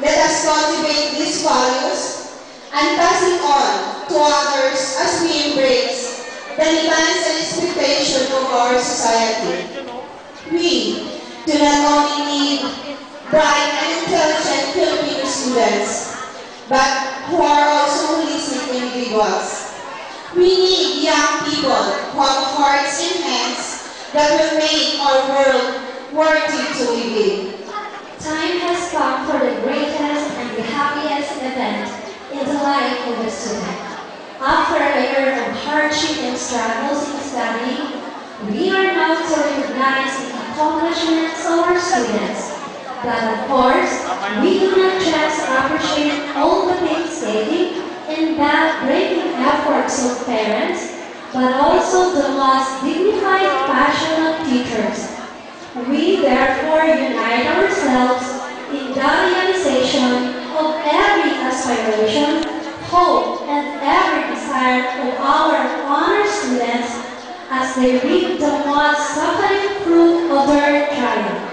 Let us cultivate these values and pass it on to others as we embrace the demands and expectations of our society. We do not only need bright and intelligent Filipino students, but who are also holistic individuals. We need young people who have hearts and hands that will make our world worthy to live in. Time has come for the greatest and the happiest event in the life of a student. After a year of hardship and struggles in studying, we are now to recognize the accomplishments of our students. But of course, we do not just appreciate all the painstaking and back-breaking efforts of parents, but also the most dignified, passionate teachers. We therefore unite ourselves in the realization of every aspiration, hope, and every desire of our honor students as they reap the most suffering fruit of their triumph.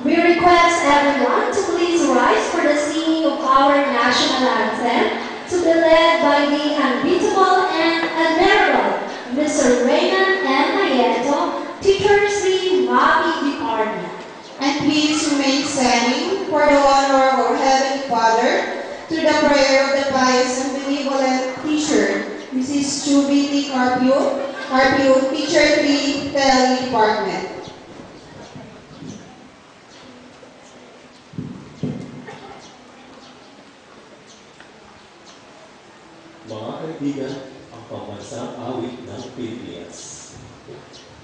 We request everyone to please rise for the singing of our national anthem, to be led by the unbeatable and admirable Mr. Raymond M. Mayeto, Teacher 3, Mavi Department. And please remain standing for the honor of our Heavenly Father through the prayer of the pious and benevolent teacher, Mrs. Chubiti Carpio, Teacher 3, Telly Department. Mga kaibigan, ang pambansang awit ng Pilipinas.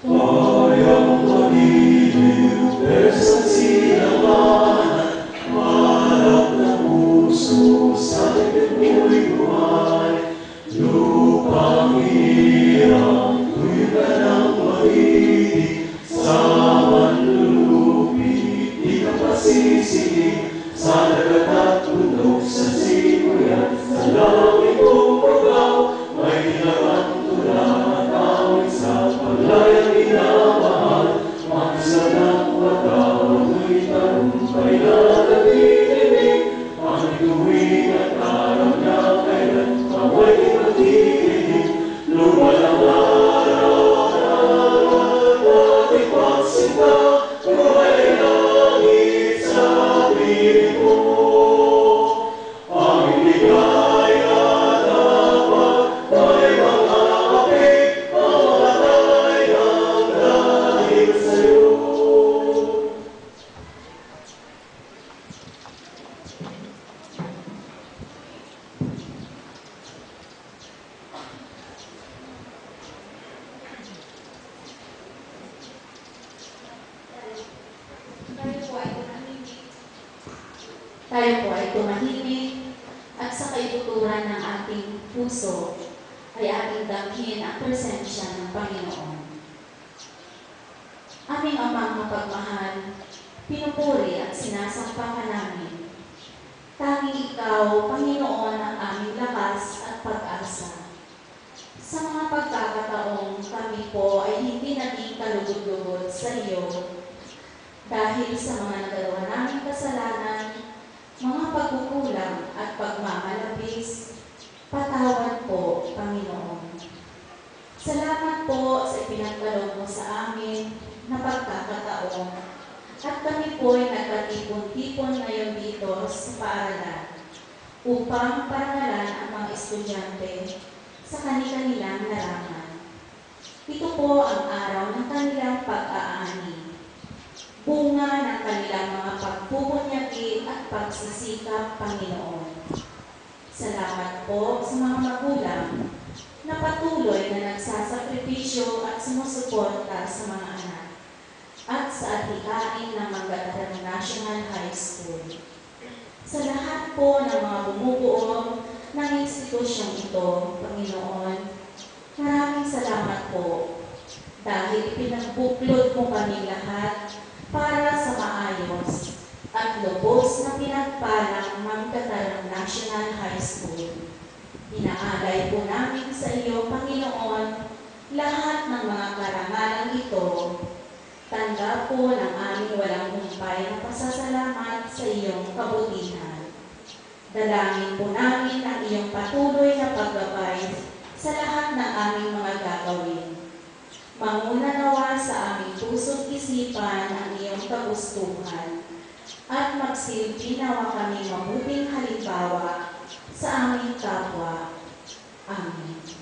Tayong magiliw, sa silanganan, hanap ng puso sa likod mo'y buhay. Lupang hirang, tuwid ka ng mahilig, sa manlulupit, di ka pasisilig, sa dagat at bundok, sa sibuyan, sa langit kong pagaw, may nilagang tulang awit sa paglayang inamahal, magsa ng wataw, mo'y tarumpay na nag-ibig, ang tuwing at araw niya kailan maway magdidinig, lumalang araw na ating pagsinta, buhay langit sa piling mo. Ang ligaya dapat may mga kapig, mamatay ng dahil sa'yo. Tayo po ay tumahimik at sa kaibuturan ng ating puso ay ating damhin ang presensya ng Panginoon. Aming Amang mapagmahal, pinupuri at sinasamba ka namin. Tanging Ikaw, Panginoon, ang aming lakas at pag-asa. Sa mga pagkakataong kami po ay hindi naging kalugod-lugod sa iyo dahil sa mga nagawa naming kasalanan, mga pagkukulang at pagmamalabis, patawad po, Panginoon. Salamat po sa ipinagkaloob mo sa amin na pagkakataon at kami po ay nagkatipon-tipon ngayon dito sa paaralan upang parangalan ang mga estudyante sa kanilang larangan. Ito po ang araw ng kanilang pag-aani, bunga ng kanilang mga pagpupunyagi at pagsisikap, Panginoon. Salamat po sa mga magulang na patuloy na nagsasakripisyo at sumusuporta sa mga anak at sa adhikain ng Manggagalang National High School. Sa lahat po ng mga bumubuo ng institusyong ito, Panginoon, maraming salamat po dahil pinagbuklod mo kami lahat para sa maayos at lubos na pinagpalang Manggagalang National High School. Inaalay po namin sa iyo, Panginoon, lahat ng mga karangalang ito. Tanggap magdala po ng aming walang humpay na pasasalamat sa iyong kabutihan. Dalangin po namin ang iyong patuloy na paggabay sa lahat ng aming mga gagawin. Manguna nawa sa aming puso't isipan ang iyong kagustuhan at magsilbi nawa kami mabuting halimbawa sa aming kapwa. Amen.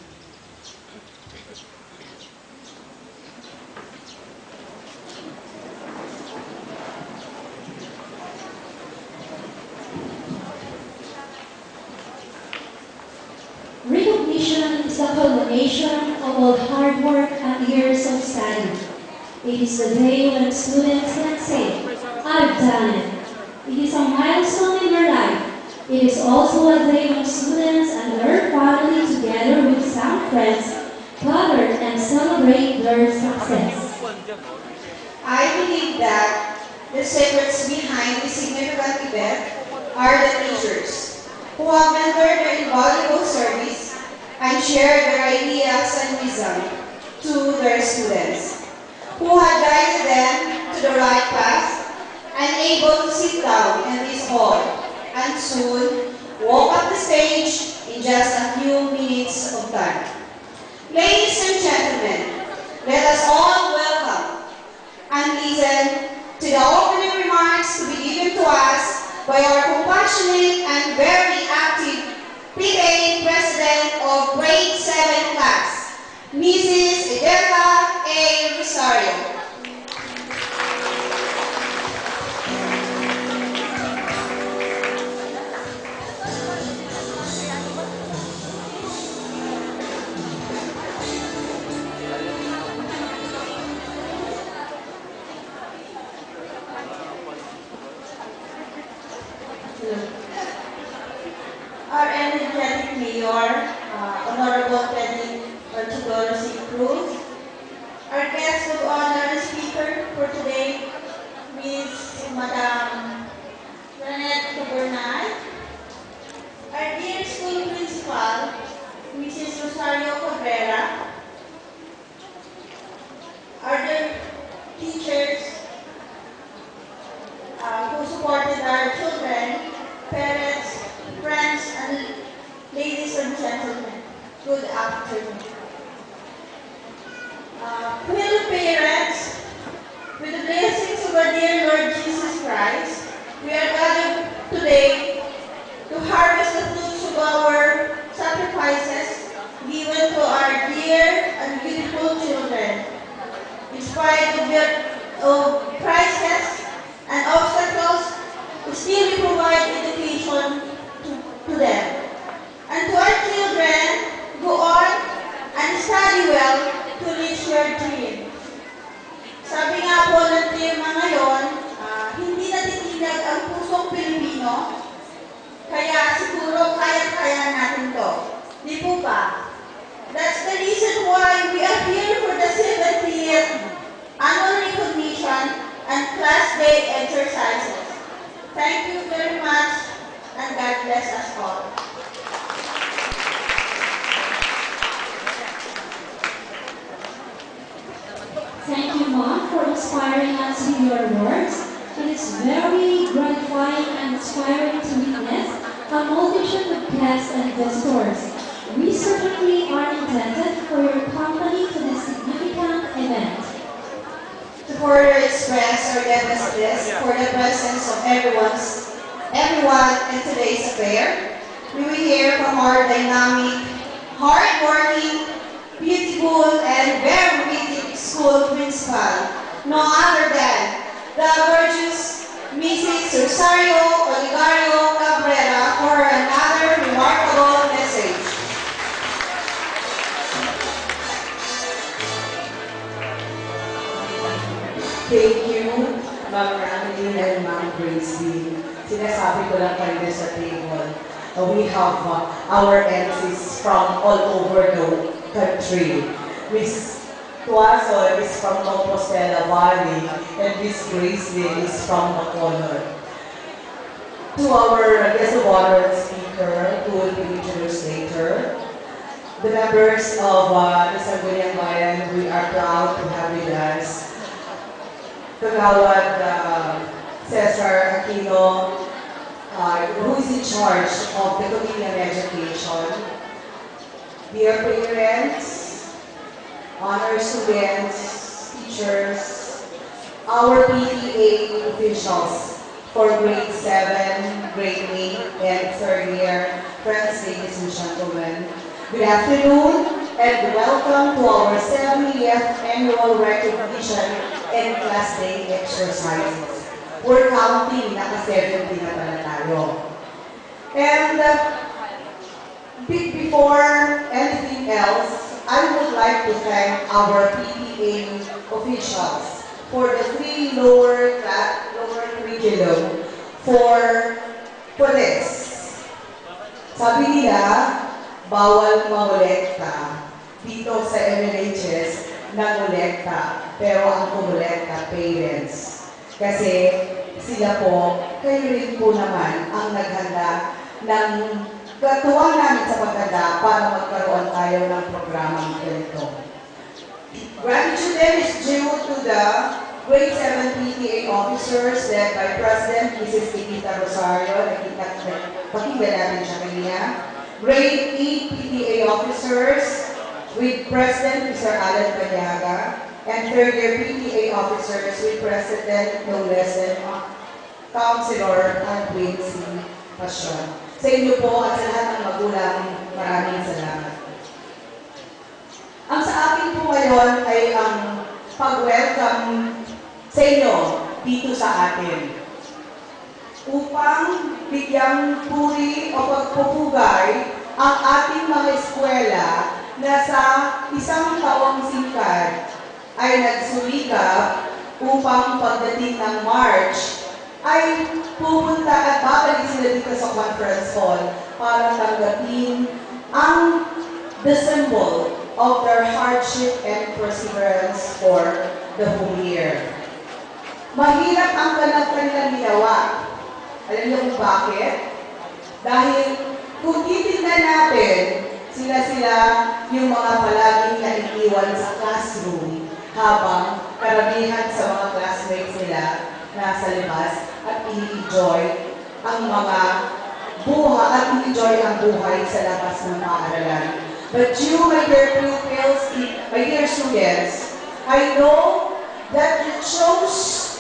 Recognition is the culmination of all hard work and years of study. It is the day when students can say, I've done it. It is a milestone in their life. It is also a day when students and their family together with some friends gather and celebrate their success. I believe that the secrets behind this significant event are the teachers who have rendered their invaluable service and shared their ideas and wisdom to their students, who had guided them to the right path and able to sit down in this hall and soon walk up the stage in just a few minutes of time. Ladies and gentlemen, let us all welcome and listen to the opening remarks to be given to us by our compassionate and very active PTA President of Grade 7 class, Mrs. Edelka A. Rosario. Our energetic Mayor, Honorable Teddy Archidoro C. Cruz, our guest of honor speaker for today, Ms. Madam Janet Cabernay, our dear school principal, Mrs. Rosario Cabrera, our dear teachers who supported our children, parents, friends, and ladies and gentlemen, good afternoon. Fellow parents, with the blessings of our dear Lord Jesus Christ, we are gathered today to harvest the fruits of our sacrifices given to our dear and beautiful children. In spite of crises and obstacles, still we provide education to them. And to our children, go on and study well to reach your dream. Sabi nga po ng tema ngayon, hindi natitinag ang pusong Pilipino, kaya siguro kaya-kaya natin to. Di po ba? That's the reason why we are here for the 70th annual recognition and class day exercises. Thank you very much, and God bless us all. Thank you, Mom, for inspiring us with your words. It is very gratifying and inspiring to witness a multitude of guests and visitors. We certainly are indebted for your company to this significant event. To further express our gratitude for the presence of everyone in today's affair, we will hear from our dynamic, hard-working, beautiful, and very witty school principal, no other than the gorgeous Mrs. Rosario Oligario Cabrera for another remarkable message. Thank you, Ma'am Randy and Ma'am Gracie. Sinasabi ko lang kanina sa table, we have our MCs from all over the country. Miss Tuason is from Compostela Valley, and Miss Gracie is from Bacolod. To our guest of honor speaker, who will be introduced later, the members of the Sangguniang Bayan, we are proud to have with us Kagawad Cesar Aquino, who is in charge of the Committee on Education. Dear parents, honor students, teachers, our PTA officials for grade 7, grade 8, and 3rd year, friends, ladies and gentlemen. Good afternoon and welcome to our 70th annual recognition and class day exercises. We're counting, naka-70 na pala tayo. And before anything else, I would like to thank our PTA officials for the 3 lower curriculum for this. Sabi nila, bawal mangolekta dito sa MNHS nangolekta, pero ang kumolekta parents. Kasi sila po, kayo rin po naman ang naghanda ng katuwang namin sa paghanda para magkaroon tayo ng programang ganito. Gratitude then is due to the grade 7 PTA officers led by President Mrs. Tita Rosario, pakinggan natin siya kanina. Grade 8 PTA officers with President Mr. Alan Banyaga, and 3rd year PTA officers with President no less than Councilor Quincy Passion. Sa inyo po at sa lahat ng magulang, maraming salamat. Ang sa akin po ngayon ay ang pag-welcome sa inyo dito sa atin upang bigyang puri o pagpupugay ang ating mga eskwela na sa isang tawang singkad ay nagsumikap upang pagdating ng March ay pupunta at babalik sila dito sa conference hall para tanggapin the symbol of their hardship and perseverance for the whole year. Mahirap ang kanilang ginawa. Alam niyo kung bakit? Dahil kung titignan natin, sila yung mga palaging naiiwan sa classroom habang karamihan sa mga classmates nila nasa labas at i-enjoy ang buhay sa labas ng paaralan. But you, my dear pupils, my dear students, I know that you chose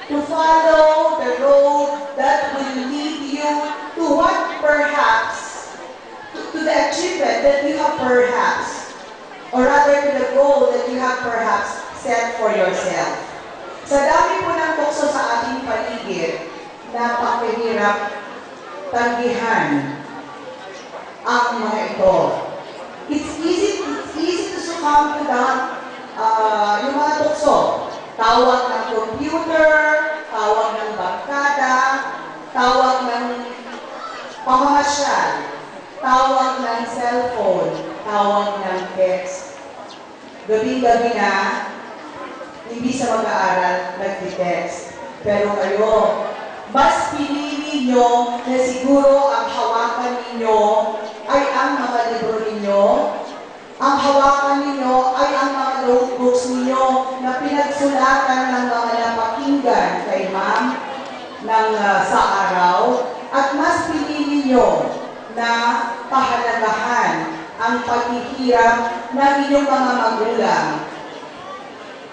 to follow the road that will lead you to what perhaps, to the achievement that you have perhaps, or rather to the goal that you have perhaps set for yourself. Sa dami po ng tukso sa ating paligid, napakahirap tanggihan ang mga ito. It's easy to succumb to that, yung mga tukso. Tawag ng computer, tawag ng barkada, tawag ng pamamasyal, tawag ng cellphone, tawag ng text. Gabi-gabi na, hindi sa mag-aaral, nag-text. Pero kayo, mas pinili nyo na siguro ang hawakan ninyo ay ang mga libro ninyo. Ang hawakan ninyo ay ang mga notebooks ninyo na pinagsulatan ng mga napakinggan kay ma'am sa araw. At mas pinili nyo na pahalagahan ang paghihirap ng inyong mga magulang.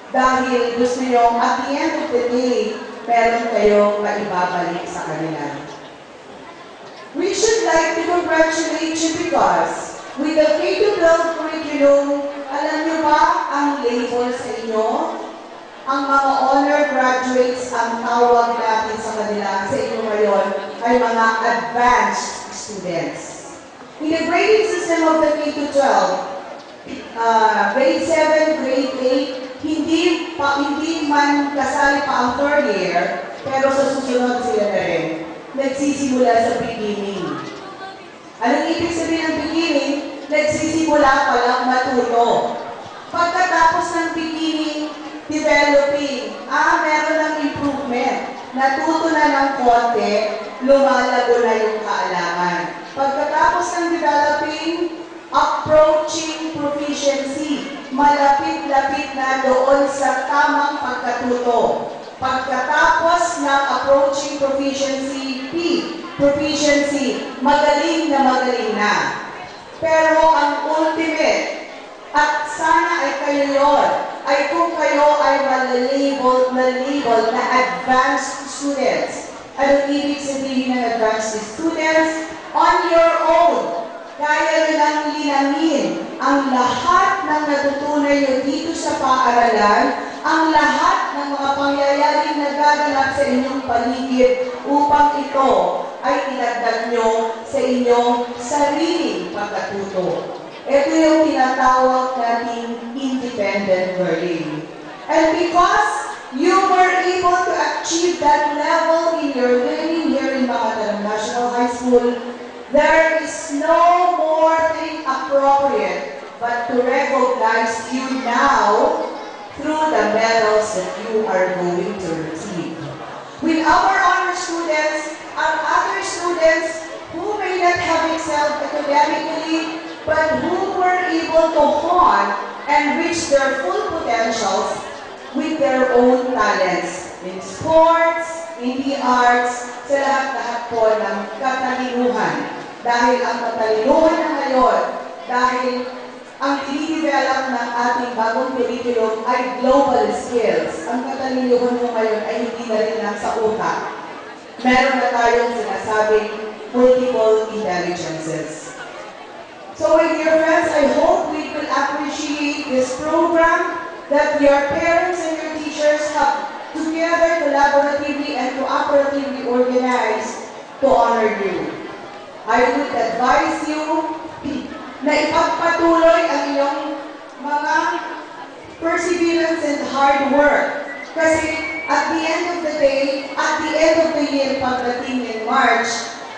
Dahil gusto nyo, at the end of the day, meron kayong maibabalik sa kanila. We should like to congratulate you because with the K-12 curriculum, alam nyo ba ang label sa inyo? Ang mga honor graduates, ang tawag natin sa kanila sa inyo ngayon ay mga advanced students. In the grading system of the K-12, grade 7, grade 8, hindi man kasali pa ang 3rd year, pero sa susunod sila na rin. Nagsisimula sa beginning. Anong ibig sabihin ng beginning? Nagsisimula pa lang matuto. Pagkatapos ng beginning, developing, meron ng improvement. Natuto na ng konti, lumalago na yung kaalaman. Pagkatapos ng developing, approaching proficiency. malapit-lapit na doon sa tamang pagkatuto. Pagkatapos ng approaching proficiency P, proficiency, magaling na. Pero ang ultimate, at sana ay kayo yun, ay kung kayo ay malilabel na advanced students. Ano ibig sabihin ng advanced students? On your own, kaya nyo lang linamin ang lahat ng natutunan nyo dito sa paaralan, ang lahat ng mga pangyayaring nagaganap sa inyong paligid upang ito ay idagdag nyo sa inyong sariling pagkatuto. Ito yung tinatawag nating independent learning. And because you were able to achieve that level in your learning here in Makataram National High School, there is no more thing appropriate but to recognize you now through the medals that you are going to receive. With our honor students and other students who may not have excelled academically, but who were able to hone and reach their full potentials with their own talents in sports, in the arts, sa lahat-lahat po ng katalinuhan. Dahil ang katalinuhan na ngayon, dahil ang dinidevelop ng ating bagong curriculum ay global skills. Ang katalinuhan mo ngayon ay hindi na rin lang sa utak. Meron na tayong sinasabing multiple intelligences. So my dear friends, I hope we will appreciate this program that your parents and your teachers have together collaboratively and cooperatively organized to honor you. I would advise you na ipagpatuloy ang iyong mga perseverance and hard work. Kasi at the end of the day, at the end of the year, pagdating in March,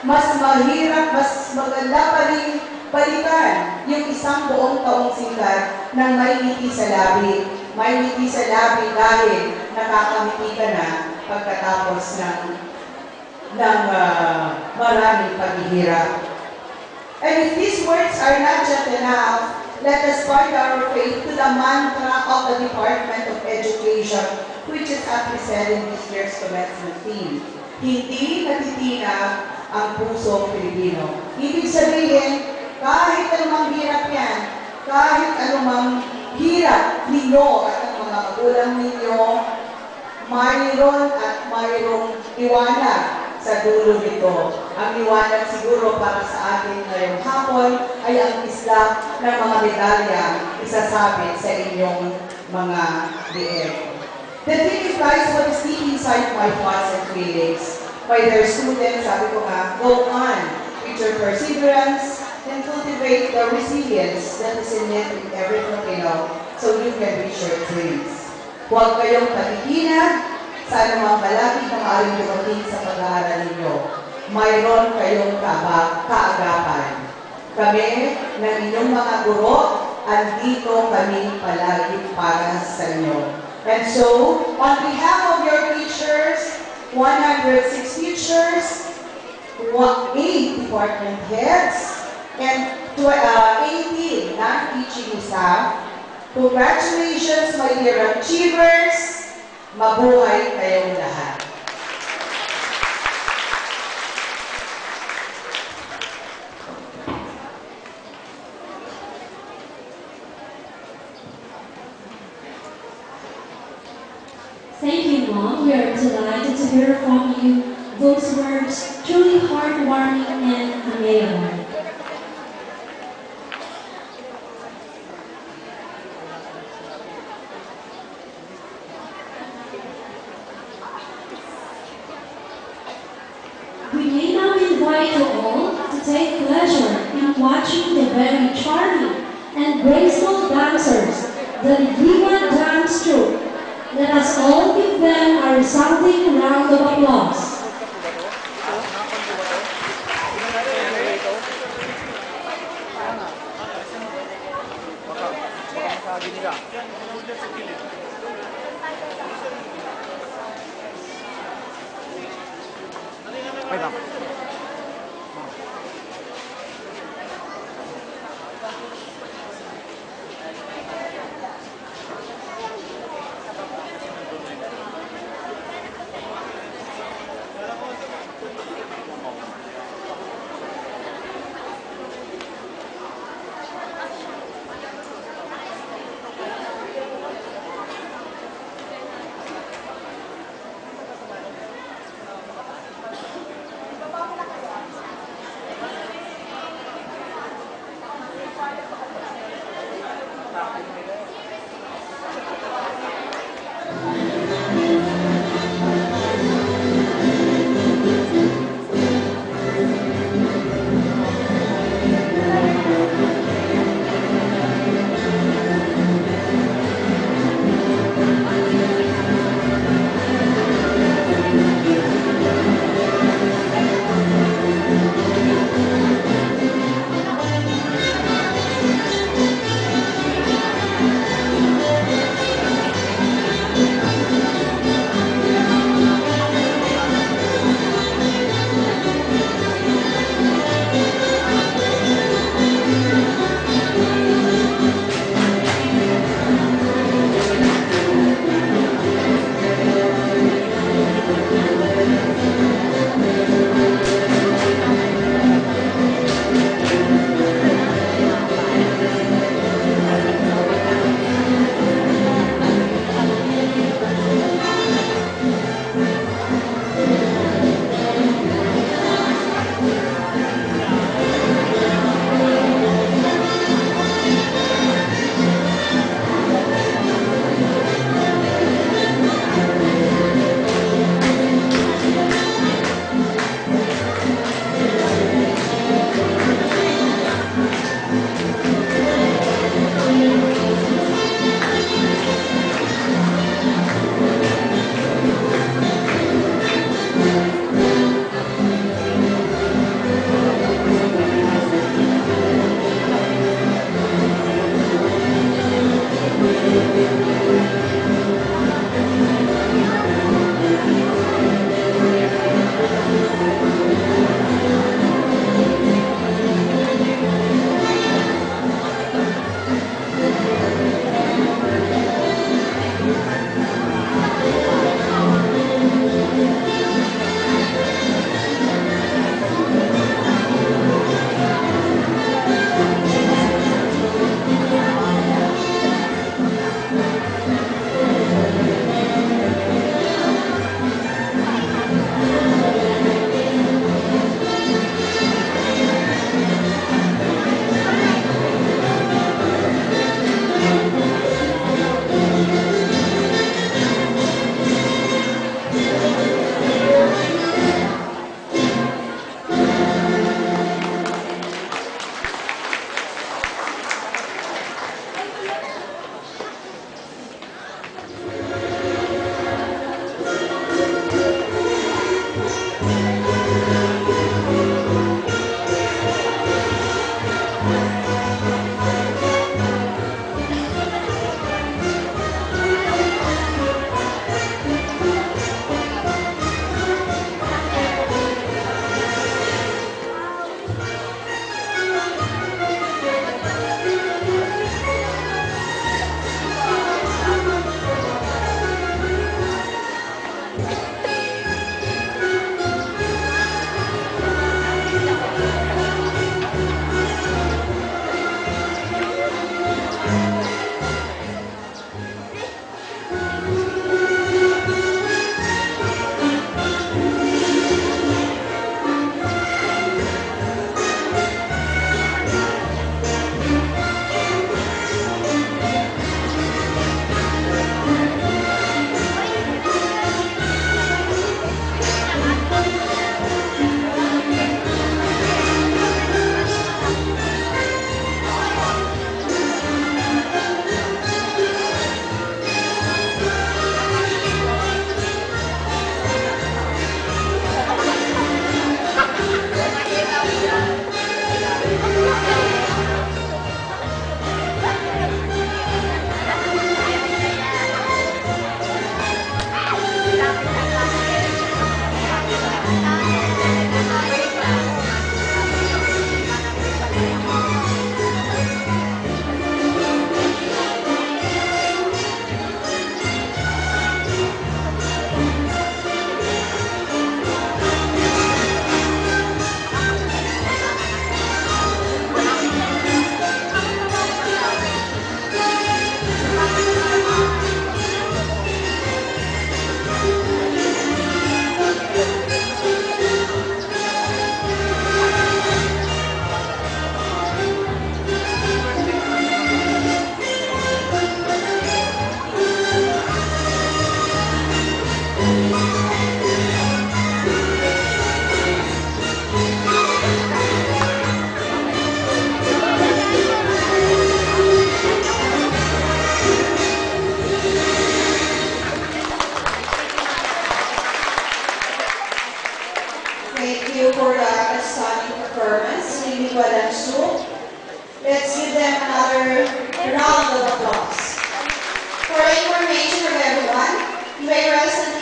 mas mahirap, mas maganda pa rin balikan yung isang buong taong sikat ng may ngiti sa labi. May ngiti sa labi dahil nakakamiti ka na pagkatapos ng maraming paghihirap. And if these words are not just enough, let us bind our faith to the mantra of the Department of Education, which is represented in this year's commencement theme. Hindi natitinag ang pusong Pilipino. Ibig sabihin, kahit anumang hirap yan, kahit anumang hirap ninyo at ang mga magulang ninyo, mayroon at mayroong iwanag sa dulo nito. Ang liwanag siguro para sa atin ngayong hapon ay ang isla ng mga medalya isasabit sa inyong mga lieg. The thing is, guys, what is deep inside my thoughts and feelings. My dear students, sabi ko nga, go on with your perseverance and cultivate the resilience that is innate in every Filipino so you can reach your dreams. Huwag kayong tatigilan sa anumang balakid na maaaring dumating sa pag-aaral ninyo. Mayroon kayong kaagapan. Kami ng inyong mga guro, andito kami palagi para sa inyo. And so, on behalf of your teachers, 106 teachers, 8 department heads, and 18 non-teaching staff, congratulations, my dear achievers! Mabuhay kayong lahat. Thank you, Mom. We are delighted to hear from you those words, truly heartwarming and amazing. We may now invite you all to take pleasure in watching the very charming and graceful dancers, the Diva Dance Troupe. Let us all give them a resounding round of applause.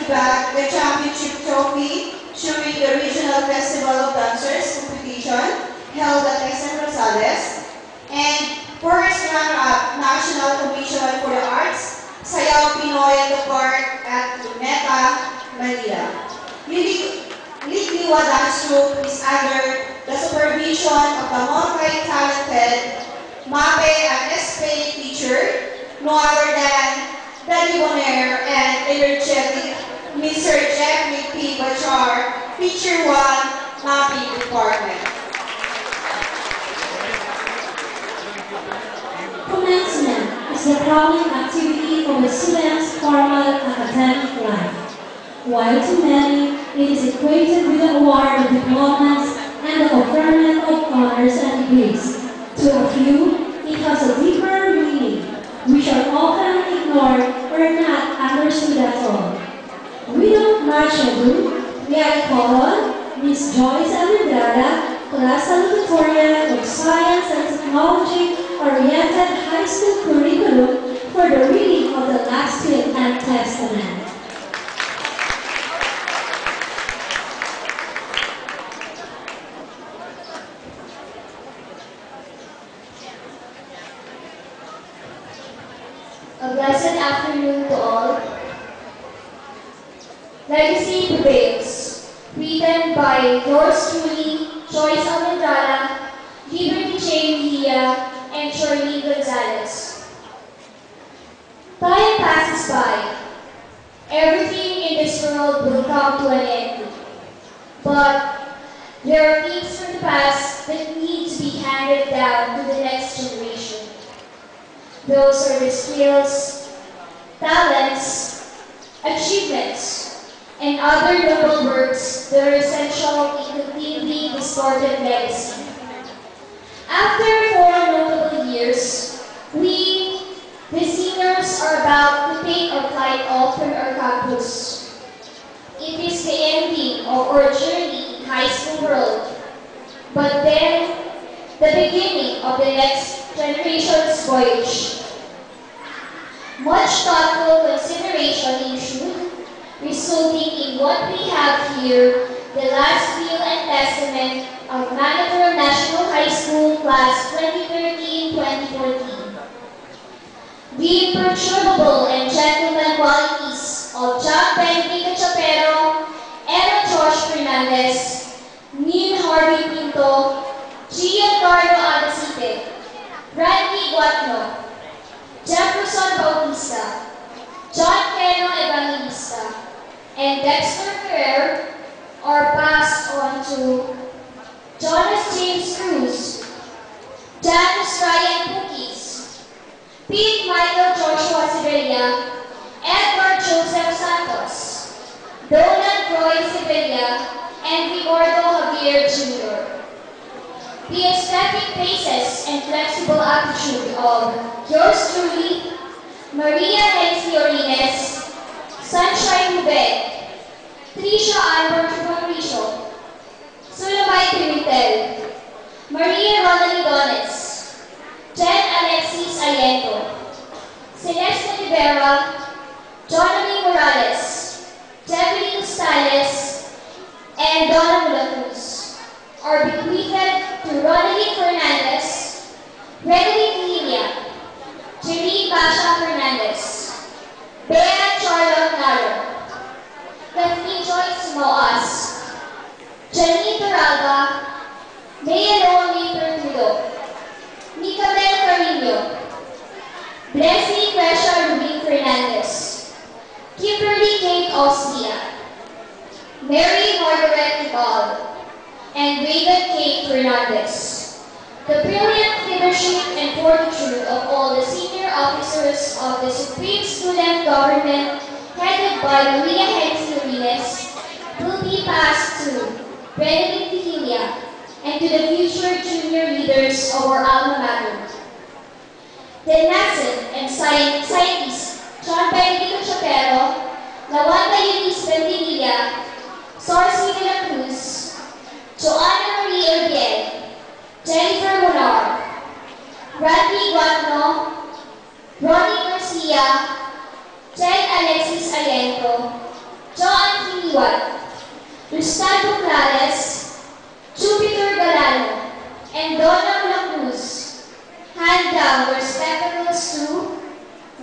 back the championship trophy during the Regional Festival of Dancers competition held at Quezon Rosales, and first runner-up National Commission for the Arts, Sayaw Pinoy at the Park at Luneta, Manila. Ligliwa Dance Troupe is under the supervision of the multi-talented MAPE and SPA teacher, no other than the debonair and energetic Mr. Jeffrey P. Bachar, Teacher 1, MAPE Department. Commencement is the crowning activity of a student's formal academic life. While to many, it is equated with the award of diplomas and the conferment of honors and degrees. To a few, it has a deeper meaning, which are often ignored or not understood at all. Without much ado, may I call on Ms. Joyce Amendrada, Class Salutatorian of Science and Technology-Oriented High School Curriculum for the reading of the last will and testament. A blessed afternoon to all. Legacy Prevails, written by yours truly, Joyce Almendrada, Liberty J. Mejia, and Shirley Gonzalez. Time passes by. Everything in this world will come to an end. But there are things from the past that need to be handed down to the next generation. Those are the skills, talents, achievements, and other noble works that are essential in continuing this sordid legacy. After 4 notable years, we, the seniors, are about to take our flight off from our campus. It is the ending of our journey in high school world, but then the beginning of the next generation's voyage. Much thoughtful consideration ensued, resulting in what we have here, the last will and testament of Manitoba National High School Class 2013-2014. The imperturbable and gentleman qualities of John Benedict Chapero, Aaron Josh Fernandez, Neil Harvey Pinto, Giancarlo Adacite, Randy Guatno, Jefferson Bautista, John Keno Evangelista, and Dexter Ferrer are passed on to Jonas James Cruz, Janus Ryan Pukis, Pete Michael Joshua Sevilla, Edward Joseph Santos, Donald Roy Sevilla, and Ricardo Javier Jr. The aesthetic faces and flexible attitude of yours truly, Maria Nancy Orines, Sunshine Hubed, Trisha Albert Mauricio, Sulamay Pimentel, Maria Ronald Dones, Jen Alexis Allento, Celeste Rivera, Jonathan Morales, Jeffrey Gustales, and Donna Mulacruz are bequeathed to Ronaldin Fernandez, Gregory Lilia, Jerry Basha Fernandez, Bea Charlotte Naro, Kathleen Joyce Moas, Janine Toralba, Mayaloni Pertudo, Nicabel Carino, Blessing Gresha Rubin Fernandez, Kimberly Kate Ostia, Mary Margaret Nicole, and David K. Fernandez. The brilliant leadership and fortitude of all the senior officers of the Supreme Student Government, headed by Maria Hensi Orines, will be passed to Benedict Vigilia and to the future junior leaders of our alma mater. The NASA and scientists John Benedict Chapero, Lawanda Eunice Ventimilla, Sorcy de la Cruz, Joanna Marie Urbiel, Jennifer Monar, Randy Guatno, Ronnie Garcia, Jen Alexis Allento, Liwat, Gustavo Clares, Jupiter Galano, and Donald Lacruz. Hand down respectables to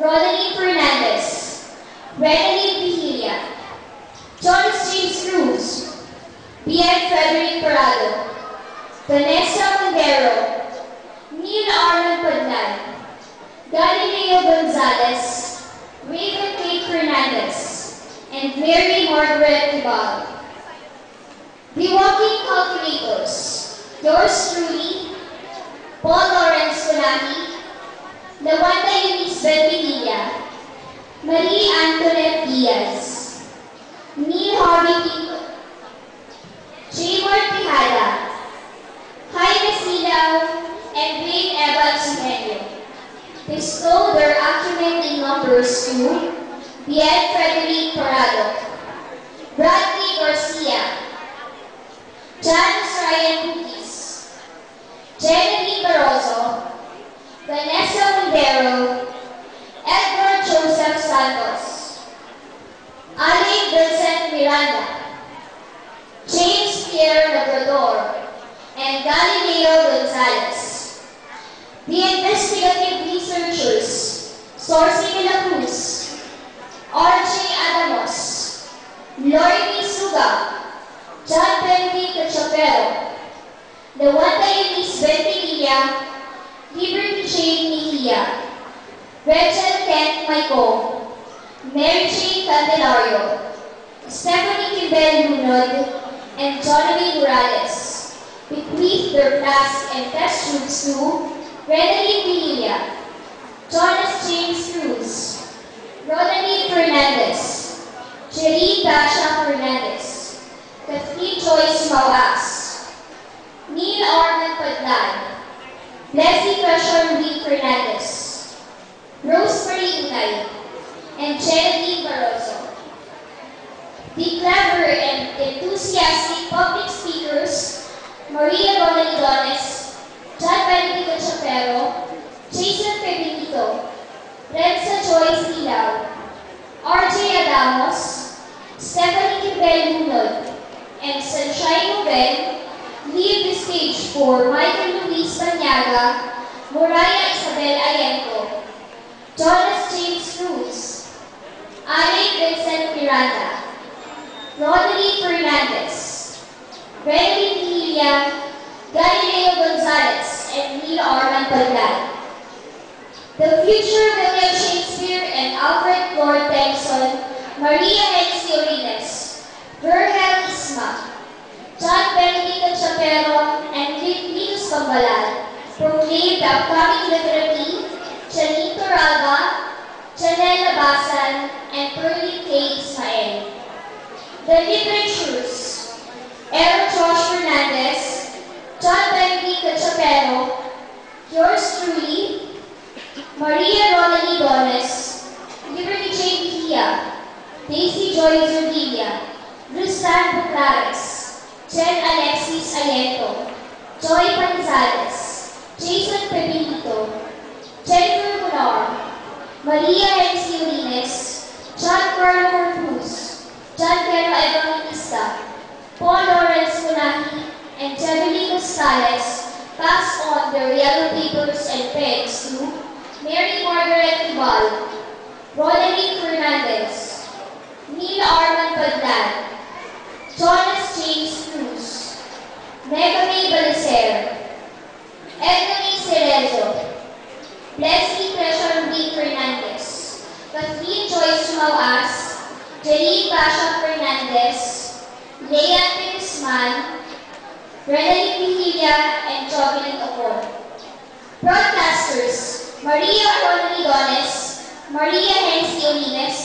Rodaline Fernandez, Renaline Vigilia, Jonas James Cruz, Bien Frederick Parado, Vanessa Montero, Neil Arnold Padlan, Galileo Gonzalez, Raven Kate Fernandez, and Mary Margaret Tibal. The Walking Calculators, yours truly, Paul Lawrence Colahi, Lawanda Eunice Benvilla, Marie Antoinette Diaz, Neil Harvey Pico, J. Mart Tejada, Jaime Silao, and Wayne Evans Henry. Bestow their acumen in numbers to Bien Frederick Parado, Bradley Garcia, Janice Ryan Cookies, Genevieve Barroso, Vanessa Montero, Edward Joseph Santos, Alain Vincent Miranda, James Pierre Labrador, and Galileo Gonzalez. The investigative researchers, Sorcy de la Cruz, R.J. Adamos, Lori Suga, John Benedict Cachapero, Lawanda Eunice Benvilla, Liberty Jane Mejia, Rachel Kent Maico, Mary Jane Candelario, Stephanie Kimbel Lunod, and Jonathan Morales bequeath their flasks and test tubes to Renaline Vigilia, Jonas James Cruz, Rodaline Fernandez, Jerry Dasha Fernandez, Kathleen Joyce Mauas, Neil Arnold Padlan, Leslie Pressure Lee Fernandez, Rosemary Unay, and Genevieve Barroso. The clever and enthusiastic public speakers, Maria Bonalidones, John Benedict Chapero, Jason Pepinito, Renza Joyce Ilaw, R.J. Adamos, Stephanie Kimbel Lunod, and Sunshine Nobel leave the stage for Michael Luis Banyaga, Moraya Isabel Ayenco, Jonas James Cruz, Alain Vincent Miranda, Rodaline Fernandez, Renaline Vigilia, Galileo Gonzalez, and Neil Armand Padlan. The future William Shakespeare and Alfred Lord Tennyson, Maria Hensi Orines, Virgil Isma, John Benedict Chapero, and Linus Pambalal proclaimed the upcoming literati Janine Toralba, Janelle Labasan, and Pearlie K. Ismael. The literatures, Aaron Josh Fernandez, John Benedict Chapero, yours truly, Maria Ronald Dones, Liberty J. Mejia, Daisy Joy Zurdilia, Gustavo Clares, Jen Alexis Ayento, Joy Panzales, Jason Pepinito, Jennifer Munar, Maria Hensi Orines, John Carlo Cruz, John Pedro Evangelista, Paul Lawrence Colahi, and Jebeli Gonzalez pass on their yellow papers and pens to Mary Margaret Tibal, Rodaline Fernandez, Neil Armand Padlan, Jonas James Cruz, Megame Balicer, Edmund Cerezo, Leslie Pressure B. Fernandez, Kathleen Joyce Mauas, Jeline Basha Fernandez, Leanne Guzman, Renaline Vigilia, and Jovelyn Ocon. Broadcasters, Maria Ronalidones, Maria Hensi Orines,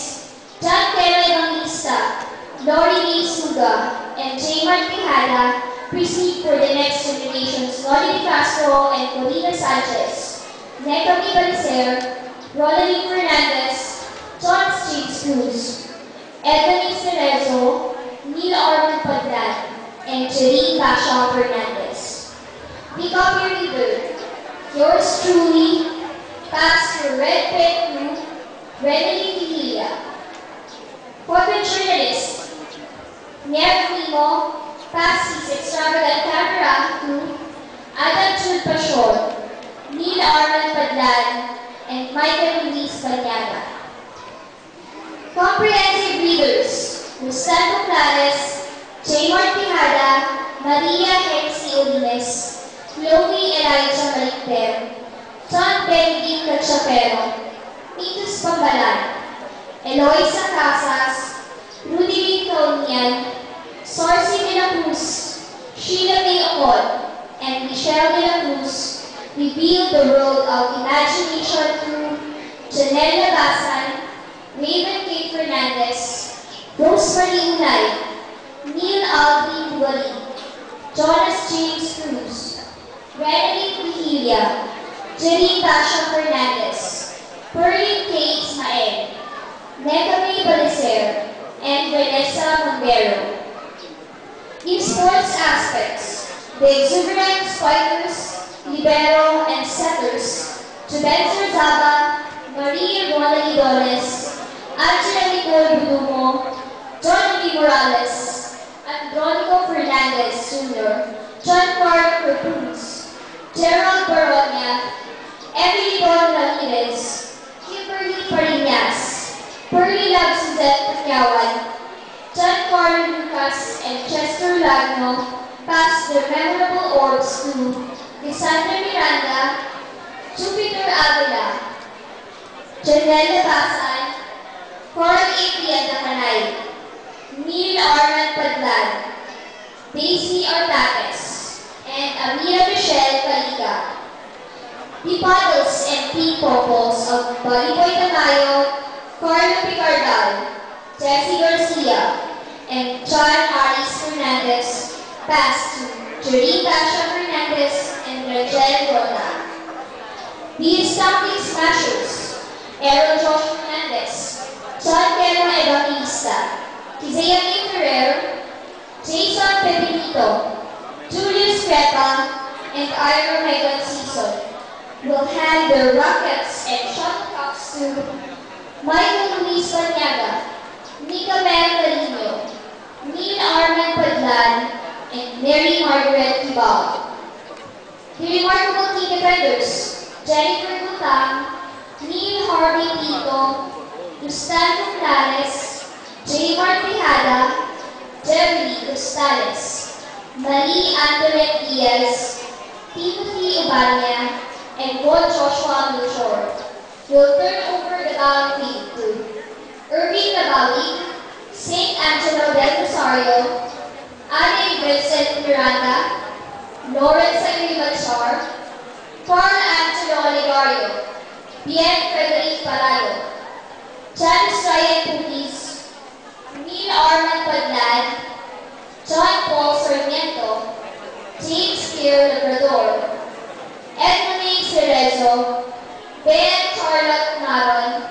John Pedro Evangelista, Lori Lee Suga, and J. Mart Tejada proceed for the next generations Loli De Castro and Corina Sanchez, Necami Balicer, Rodaline Fernandez, John James Cruz, Edwin Cerezo, Neil Armand Padlan, and Jeline Basha Fernandez. The copy reader, yours truly, Pastor Red Pen Group, Renaline Vigilia. Photojournalist, passed his extravagant camera to Adam Jude Pashon, Neil Arman Padlan, and Michael Luis Banyaga. Comprehensive readers: Gustavo Clares, Jaymar Tejada, Maria Hexie Olines, Chloe Elijah Malikter, John Benedict Cachapero, Titus Pambalan, Eloisa Casas, Rudy Caunian, Sorcy de la Cruz, Sheila May Ocon, and Michelle de la Cruz revealed the world of imagination through Janelle Labasan, Raven Kate Fernandez, Rosemary Unay, Neil Aldrin Duwali, Jonas James Cruz, Renalyn Vigilia, Jerry Tasha Fernandez, Perlin K. Ismael, Necame Balicer, and Vanessa Montero. In sports aspects, the exuberant spikers, libero, and setters, Juventus Zaba, Maria Rona Lidones, Angela Nicole Budumo, John B. Morales, Andronico Fernandez Jr., John Carter Cruz, Gerald Baronia, Emily Don Ramirez, Kimberly Parinas, Pearly Love Suzette Pacquiawan, John Carter Lucas, and Chester Lagno passed their memorable orbs to Lisandra Miranda, Jupiter Avila, Janelle Basan, Coral Adrian Dakanay, Neil Arman Padlan, Daisy Artaques, and Amira Michelle Caliga. The paddles and ping popos of Baliboy Tamayo, Carlo Picardal, Jessie Garcia, and John Aris Fernandez passed to Jerry Tasha Fernandez and Rachel Rona. The Astounding Smashers, Errol Josh Fernandez, John Guerra Evangelista, Isaiah Kim Ferrer, Jason Pepinito, Julius Crepa, and Ira Megan Season will hand their rockets and shuttlecocks to Michael Luis Banyaga, Nika Mel Carino, Neil Arman Padlan, and Mary Margaret Tibao. The remarkable team defenders, Jennifer Gutang, Neil Harvey Tito, Gustavo Clares, Jaymar Tejada, Beverly Gustales, Marie Antoinette Diaz, Timothy Ubania, and Paul Joshua Melchor will turn over the bowling to Irving Nabawi, St. Angelo del Rosario, Ade Vincent Miranda, Lawrence Agribalchar, Carl Angelo Olegario, Bien Frederic Palayo, Janice Ryan Putis, Neil Arman Padlan, John Paul Sarmiento, James Pierre Labrador, Edmond Cerezo, Ben Charlotte Naron,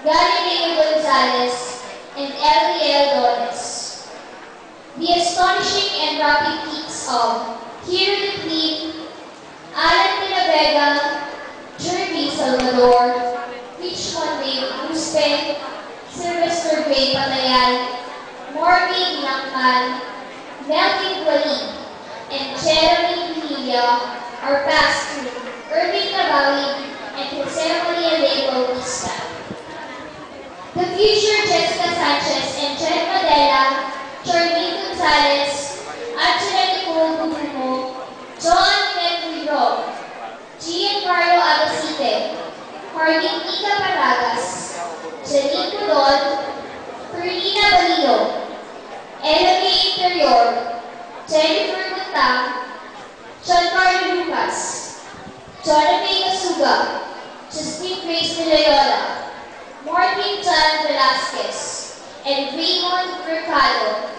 Galileo Gonzalez, and Eliel Dones. The astonishing and rapid feats of Hero de Clean, Alan de la Vega, Jeremy Salvador, Richmond Wade Ruspe, Sylvester Gray Patayan, Morgan Nakman, Melvin Gualin, and Jeremy Vigilia are passed to Irving Nabawi and Jose Maria Ley Bautista. The future Jessica Sanchez and Jen Madela, Charlene Gonzalez, Angela Nicole Budumo, John Menguiro, Giancarlo Agasite, Harding Ika Paragas, Janine Codon, Ferlina Balilo, Elame Interior, Jennifer Guntang, Giancarlo Lucas, Jonathan Kasuga, Justine Grace de Loyola, Martin John Velasquez, and Raymond Mercado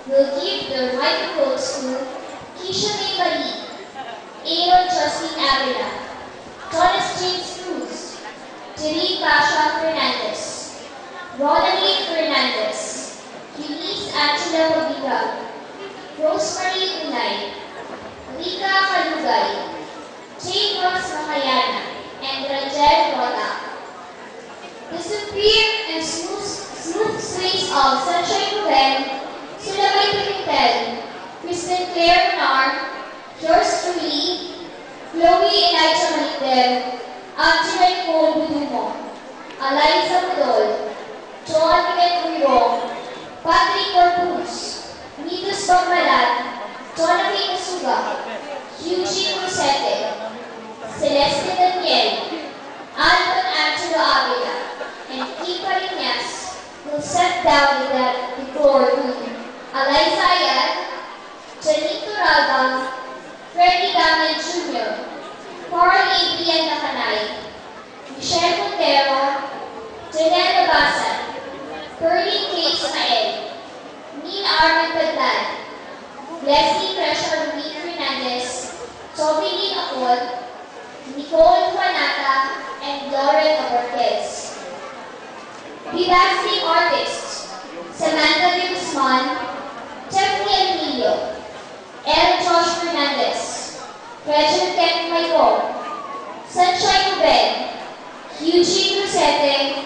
will give their microphones to Keisha May Marie, Aaron Justin Avila, Jonas James Cruz, Jerry Pasha Fernandez, Ronaldine Fernandez, Eunice Angela Mabiga, Rosemary Unay, Rika Kalugay, Jane Ross Mahayana, and Rangel Rota. The superior and smooth sways of Sunshine Ruben, Sulamay Pimentel, Yours truly, Chloe Elijah Malikder, Angela Nicole Budumo, Eliza Budol, Joan Pimentriro, Patrick Corpus, Mitos Bangmalan, Jonathan Kasuga, Eugene Rosete, Celeste Daniel, Alvin Angelo Avila, and Kika Rinyas will set down the floor to Eliza Ayat, Janito Ralbang, Freddie Damian Jr., Carl Adrian Nakanay, Michelle Montero, Janelle Basan, Perlin K. Ismael, Neil Armin Padlan, Leslie Pressure Ruiz Fernandez, Sophie Acol, Nicole Juanata, and Lauren Aborquez. Blasting artists: Samantha De Guzman, Jeffrey Emilio, L. Josh Fernandez, Frederick Kent Mayor, Sunshine Ruben, Eugene Rosete,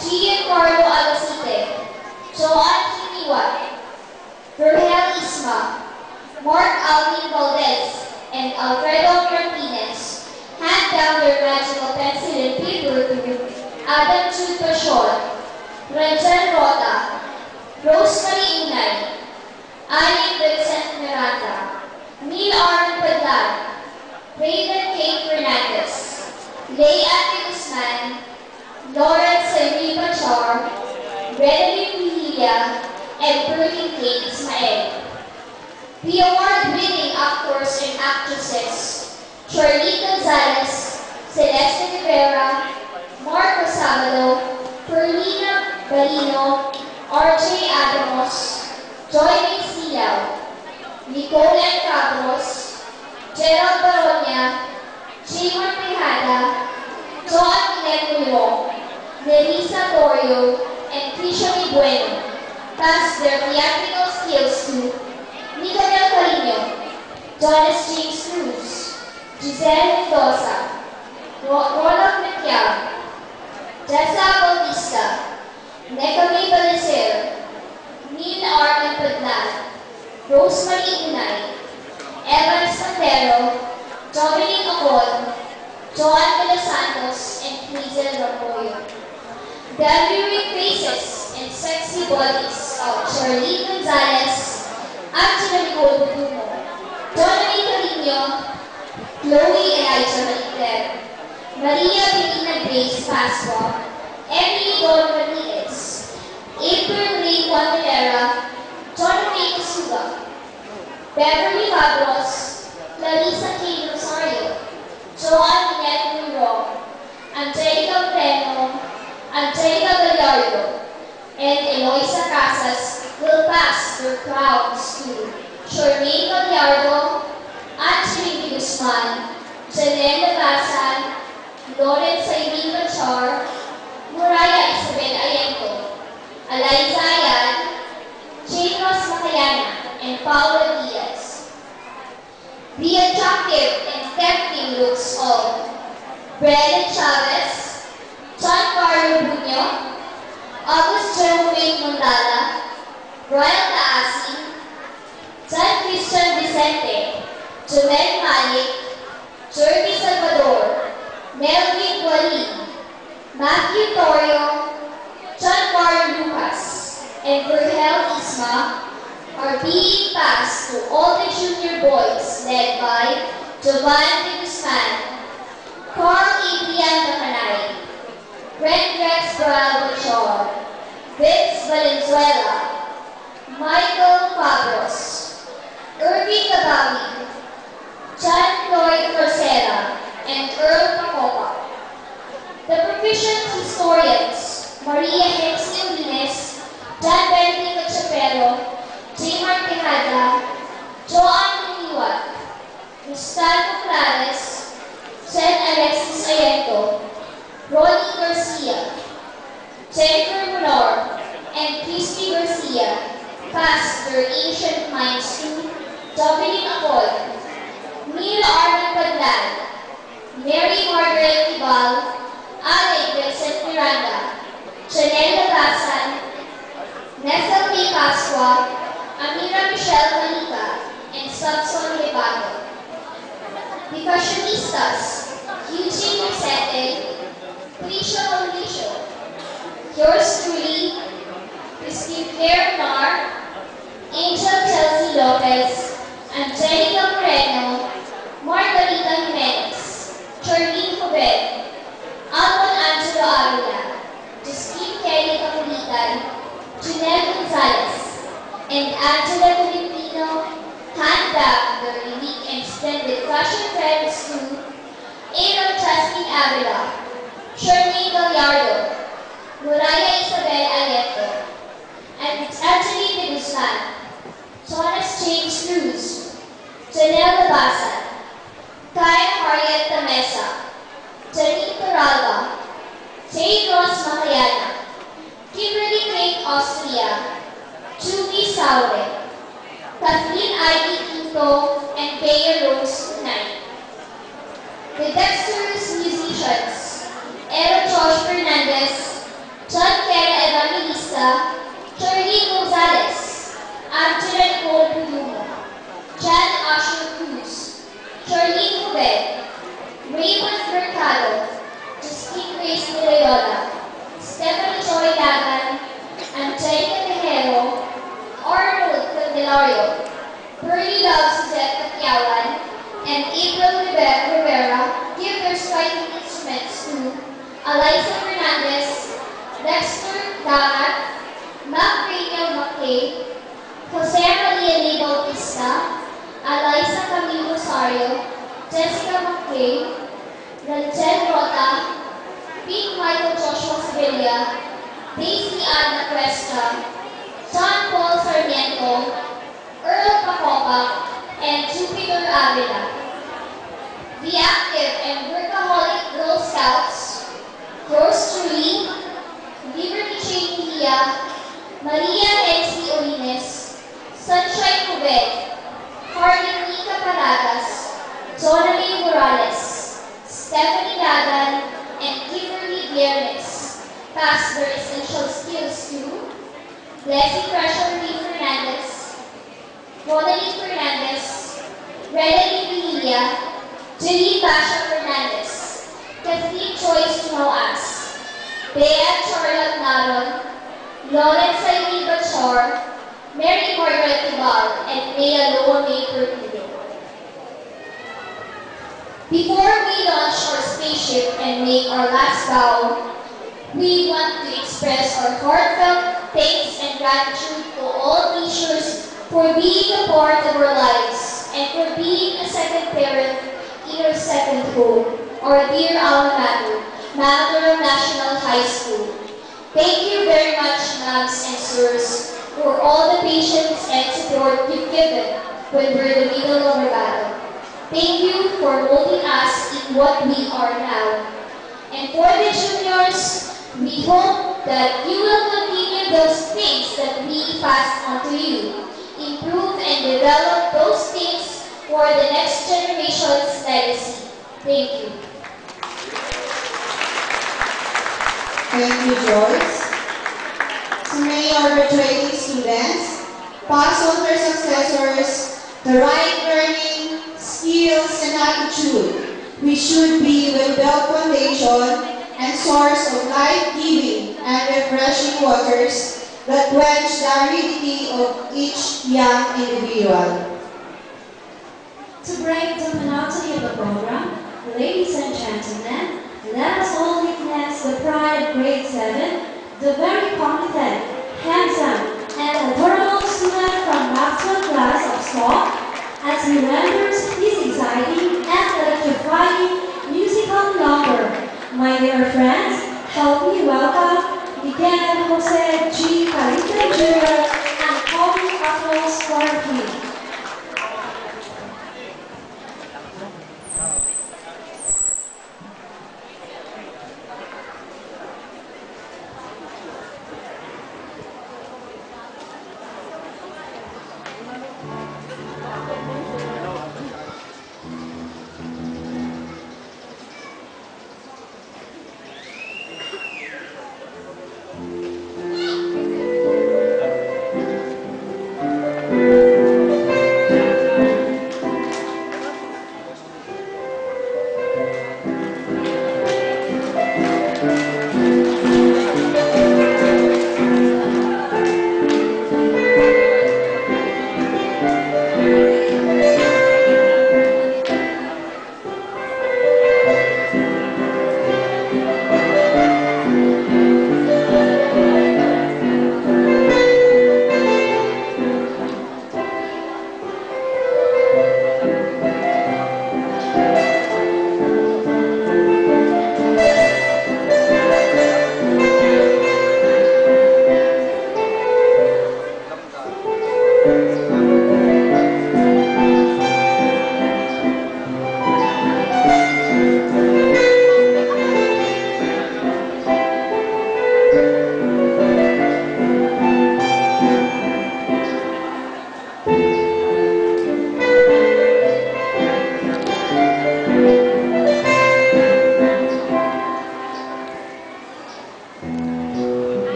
Giancarlo Agasite, Joanne Kiniwat, Verhel Isma, Mark Alvin Valdez, and Alfredo Martinez hand down their magical pencil and paper to Adam Jude Pashon, Ranjan Rota, Rosemary Inay, Allen Vincent Miranda, Neil Armin Padlan, Raven K. Fernandez, Leigh Ate Guzman, Lawrence Henry Bachar, Redeline Vigilia, and Berlin K. Ismael. The award-winning actors and actresses, Charlene Gonzalez, Celeste Rivera, Marco Sabado, Perlina Balino, R.J. Adamos, Joy Silaw, Nicole M. Cabros, Gerald Baronia, Jaymer Tejada, Joan Minet Mulong, Nelisa Torio, and Trisha Bueno pass their theatrical skills to Nicodel Carino, Jonas James Cruz, Giselle Mendoza, Ronald Metiag, Jessa Bautista, Necame Balecer, Neil Armin Padlan, Rosemary Inay, Evans Montero, Dominic Acol, Joan De Los Santos, and Hazel Rampoyo. The alluring faces and sexy bodies of Charlene Gonzalez, Angela Nicole Budumo, Jonathan Carino, Chloe Elijah Malikder, Maria Benina Grace Pasua, Emily Don Ramirez, April Ray Juanera, Jonathan Kasuga, Beverly Cabros, Clarissa K. Rosario, Joanne Minet Muro, Angelica Breno, Angelica Gallardo, and Eloisa Casas will pass their crowns to Charmaine Gallardo, Angeline Guzman, Janelle Basan, Lawrence Irene Bachar, Muraya Isabel Ayento, Eliza Ayan, Jane Ross Macayana, and Paula Diaz. The attractive and tempting looks of Brennan Chavez, John Carlo Bunyo, August Jerome Mondala, Royal Taasi, John Christian Vicente, Jomel Malik, Jordi Salvador, Melvin Gualin, Matthew Torio, John Carlo Lucas, and Verhel Isma are being passed to all the junior boys led by Giovanni De Guzman, Carl Adrian Nakanay, Brent Rex Bachar, Vince Valenzuela, Michael Cabros, Irving Gabawi, John Lloyd Rosera, and Earl Pacopa. The proficient historians, Maria Hensley Ulines, John Benedict Chapero, Jaymer Tejada, Joanne Kiniwat, Gustavo Clares, Sen Alexis Ayento, Ronnie Garcia, Jennifer Mulor, and Christy Garcia passed their ancient minds to Dominic Acol, Neil Armin Padlan, Mary Margaret Ibal, Alec Vincent Miranda, Janelle Basan, Nessa P. Pasqua, Amira Michelle Malika, and Samson Lebato. fashionistas, Eugene Vicente, Felicia Mauricio, yours truly, Christine Claire Mar, Angel Chelsea Lopez, Angelica Moreno, Margarita Jimenez, Charlene Jobel, Alvin Angelo Avila, Justine Kelly Kapulitan, Janelle Gonzalez, and Angela Filipino hand back the unique and splendid fashion trends to Aaron Jasmine Avila, Charmaine Gallardo, Muraya Isabel Aleto, and Angeline de Guzman, Jonas James Cruz, Janelle Labasan, Kaya Harriet Tamesa, Janine Toralba, Jade Ross Macayana, Kimberly Kate Austria, Julie Saure, Kathleen Ivy Quinto, and Bayer Rose Knight. The dexterous musicians, Ero Josh Fernandez, John Kera Evangelista, Charlie Gonzalez, Angela Nicole Pudumo, Jan Asher Cruz, Charlene Jubel, Raymond Mercado, Justine Grace Mireyola, Stephanie Joy Dagan, Angelica Tejero, Arnold Candelario, Pearly Love Suzette Katiawan, and April Rivera give their striking instruments to Eliza Fernandez, Dexter Dagat, Mac Raniel McKay, Jose Maria Lee Bautista, Eliza Camille Rosario, Jessica McKay, Rachel Rota, Pete Michael Joshua Sevilla, Daisy Anna Cuesta, John Paul Sarmiento, Earl Pacopa, and Jupiter Avila. The active and workaholic Girl Scouts, yours truly, Liberty Jane Pilla, Maria Nancy Orines, Sunshine Cubet, Harding Nika Paragas, Jonathan Morales, Stephanie Dagan, and Kimberly Viernes pass their essential skills to Blessing Rachel Lee Fernandez, Ronaldine Fernandez, Redeline Villa, Julie Basha Fernandez, Kathleen Joyce Tumawas, Bea Charlotte Naron, Lawrence Eileen Bachor, Mary Margaret Tibal, and Nea Loa May Pertudo. Before we launch our spaceship and make our last bow, we want to express our heartfelt thanks and gratitude to all teachers for being a part of our lives and for being a second parent in our second home, our dear alma mater, Mandarin National High School. Thank you very much, ma'ams and sirs, for all the patience and support you've given when we're in the middle of our battle. Thank you for molding us in what we are now. And for the juniors, we hope that you will continue those things that we passed on to you. Improve and develop those things for the next generation's legacy. Thank you. Thank you, Joyce. So may our graduating students pass on their successors the right learning, skills, and attitude, which should be well-built foundation and source of life-giving and refreshing waters that quench the aridity of each young individual. To break the monotony of the program, ladies and gentlemen, let us all witness the pride of grade 7, the very competent, handsome, and adorable student from Maxwell class of Stock, as he renders his exciting and electrifying musical number. My dear friends, help me welcome again Jose G. Calita Jr. and Kobe Atlas for him.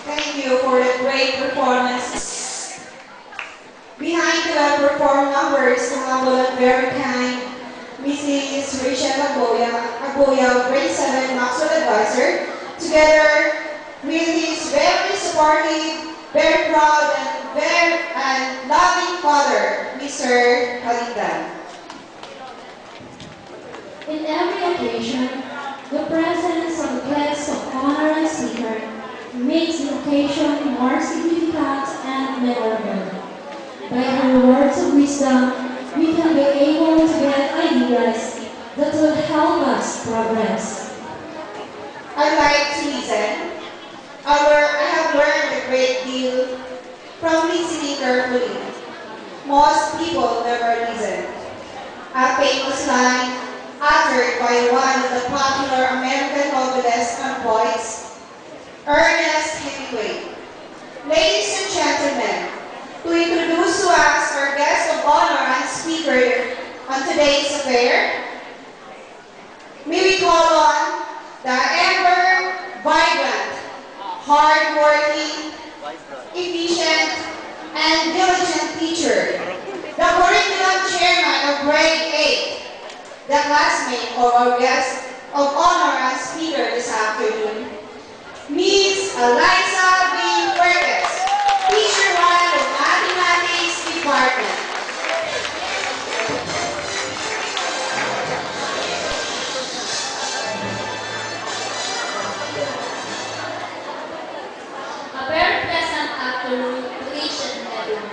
Thank you for the great performance. Behind the well-performed numbers, the humble and very kind Mrs. Rachel Agoya, grade 7 Maxwell Advisor, together with his very supportive very proud and loving father, Mr. Halidan. In every occasion, the presence of a guest of honor and speaker makes the occasion more significant and memorable. By her words of wisdom, we can be able to get ideas that will help us progress. I like to listen. I have learned a great deal from listening carefully. Most people never listen. A famous line uttered by one of the popular American novelists and poets, Ernest Hemingway. Ladies and gentlemen, to introduce to us our guest of honor and speaker on today's affair, may we call on the ever vibrant, hardworking, efficient, and diligent teacher, the curriculum chairman of grade 8, the classmate of our guest of honor and speaker this afternoon, Ms. Eliza B. Perez, Teacher 1 of Mathematics Department. A very pleasant afternoon to each and everyone.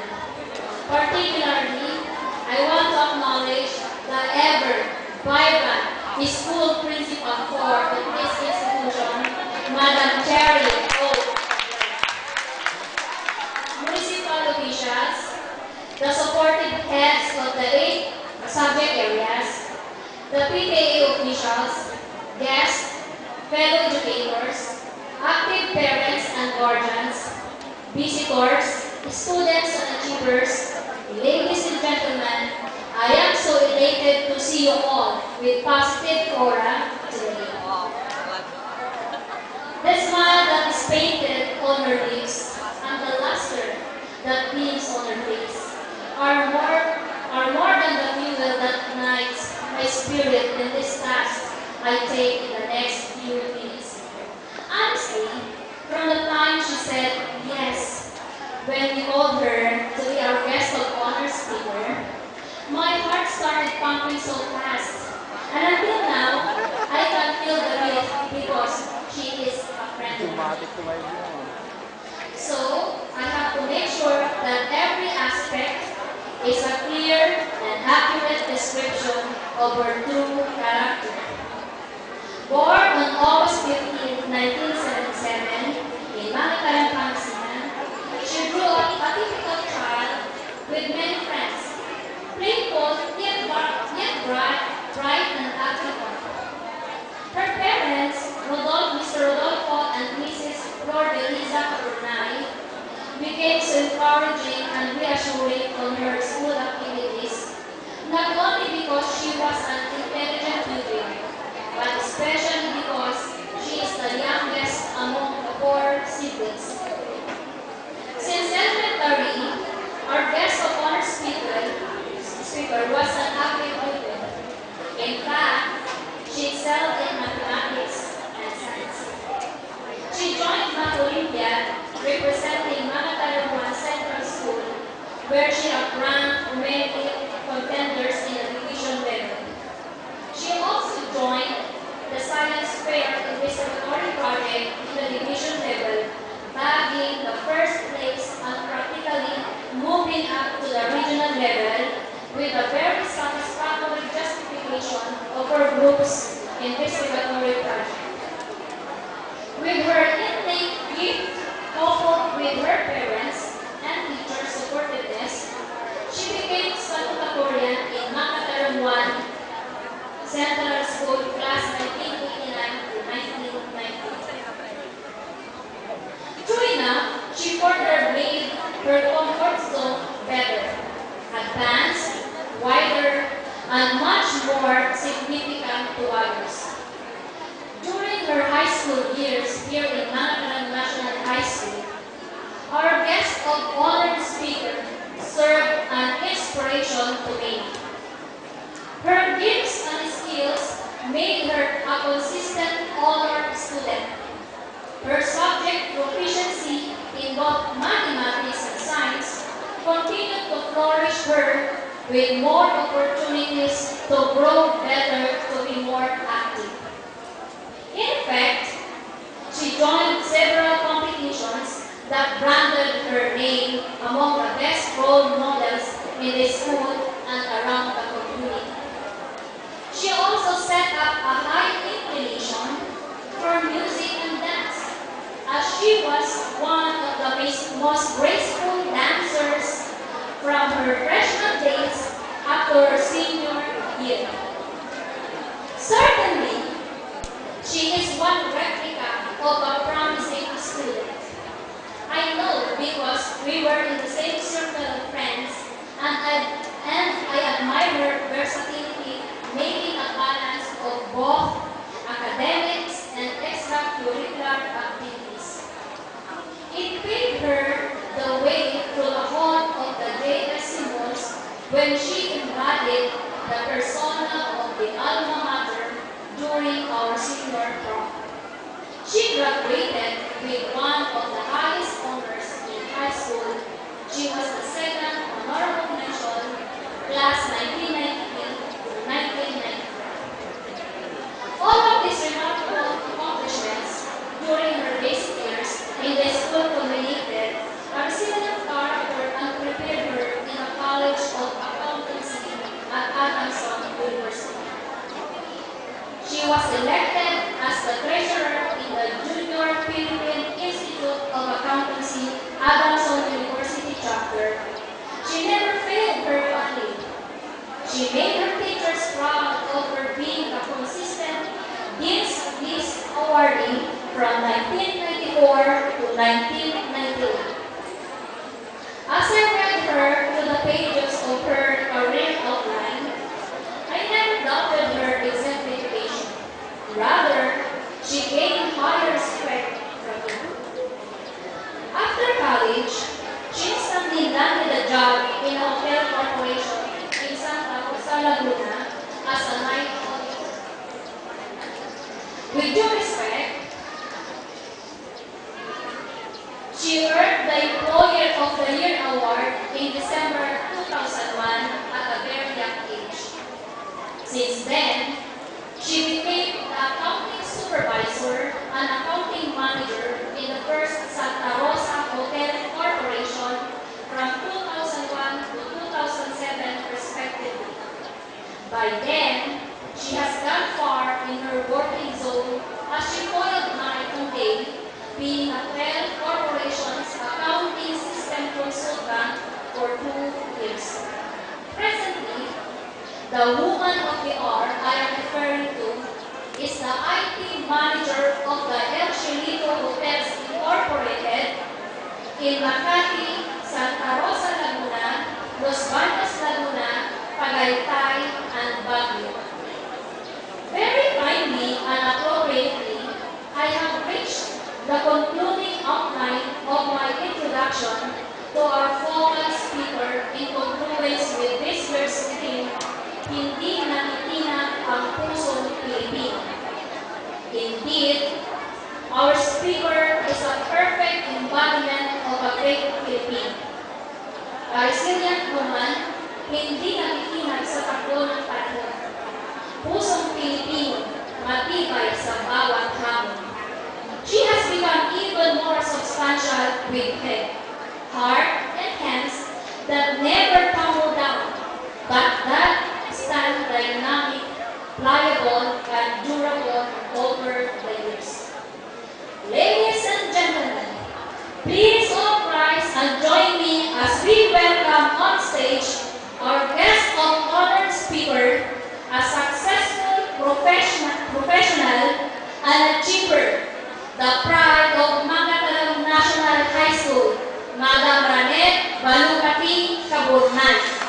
Particularly, I want to acknowledge the ever vibrant school principal for this institution, Madam Cherry O. Municipal officials, the supportive heads of the 8 subject areas, the PTA officials, guests, fellow educators, active parents and guardians, visitors, students and achievers, ladies and gentlemen, I am so elated to see you all with positive aura today. The smile that is painted on her lips and the luster that beams on her face are more than the fuel that ignites my spirit in this task I take in the next few minutes. Honestly, from the time she said yes when we called her to be our guest of honor speaker, my heart started pumping so fast. And until now, I can feel the beat because she is a friend of mine. So, I have to make sure that every aspect is a clear and accurate description of her true character. Born on August 15, 1977, in Manikaran, Pangasinan, she grew up a typical child with many friends, playful yet bright and active. Her parents, Mr. Rodolfo and Mrs. Flor de Liza Caburnay, became so encouraging and reassuring on her school activities, not only because she was an intelligent pupil, but especially because she is the youngest among the 4 siblings. Since elementary, our guest of honor speaker was an active pupil. In fact, she excelled in mathematics and science. She joined Math Olympiad, representing Manataran 1 Central School, where she outranked many contenders in the division level. She also joined the Science Fair Investigatory Project in the division level, bagging the first place and practically moving up to the regional level with a very satisfactory justification of her group's investigatory project. With her innate gift coupled with her parents and teachers' supportiveness, she became salutatorian in Manataran 1 Central School class 1989 to 1990. True enough, she further made her comfort zone better, advanced, wider, and much more significant to others. During her high school years here in Manataran National High School, our guest of honor speaker served an inspiration to me. Her gifts and skills made her a consistent honor student. Her subject proficiency in both mathematics and science, continued to flourish her with more opportunities to grow better, to be more active. In fact, she joined several competitions that branded her name among the best role models in the school and around the community. She also set up a high inclination for music and dance, as she was one of the most graceful dancers from her freshman days up to her senior year. Certainly, she is one replica of a promising student. I know because we were in the same circle of friends, and I admire her versatility, making a balance of both academics and extracurricular activities. It paved her the way through the hall of the J.S. Symbols when she embodied the persona of the alma mater during our senior prom. She graduated with one of the highest honors in high school. She was the second honorable mention, class 1990 to 1994. All of these remarkable accomplishments during her basic years in the school culminated a resilient character and prepared her in the College of Accountancy at Adamson University. She was elected as the treasurer in the Junior Philippine Institute of Accountancy, Adamson University chapter. She never failed her family. She made her teachers proud of her being a consistent Dean's List awardee from 1994 to 1998. As I read her to the pages of her career outline, I never doubted her exemplification. Rather, she gained higher respect from me. After college, she instantly landed a job in a hotel corporation in Santa Rosa, Laguna as a night auditor. With due respect, she earned the Employer of the Year award in December 2001 at a very young age. Since then, she became the accounting supervisor and accounting manager in the first Santa Rosa Hotel Corporation from 2001 to 2007 respectively. By then, she has gone far in her working zone as she followed night and day, being a 12 corporation's accounting system consultant for 2 years. Presently, the woman of the hour I am referring to is the IT manager of the El Chilito Hotels Incorporated in Makati, Santa Rosa, Laguna, Los Baños, Laguna, Tagaytay, and Baguio. Very kindly and appropriately, I have reached the concluding outline of my introduction to our focal speaker in congruence with this year's theme, Hindi Natitina ang Pusong Pilipino. Indeed, our speaker is a perfect embodiment of a great Filipino. A resilient woman, hindi natitinag sa takbo ng panahon. Pusong Pilipino, matibay sa bawat hamon. She has become even more substantial with head, heart, and hands that never tumble down, but that stand dynamic, pliable, and durable over the years. Ladies and gentlemen, please all rise and join me as we welcome on stage our guest of honor speaker, a successful professional and achiever, the pride of Mangatalong National High School, Madam Ranet Balukati Cabornan.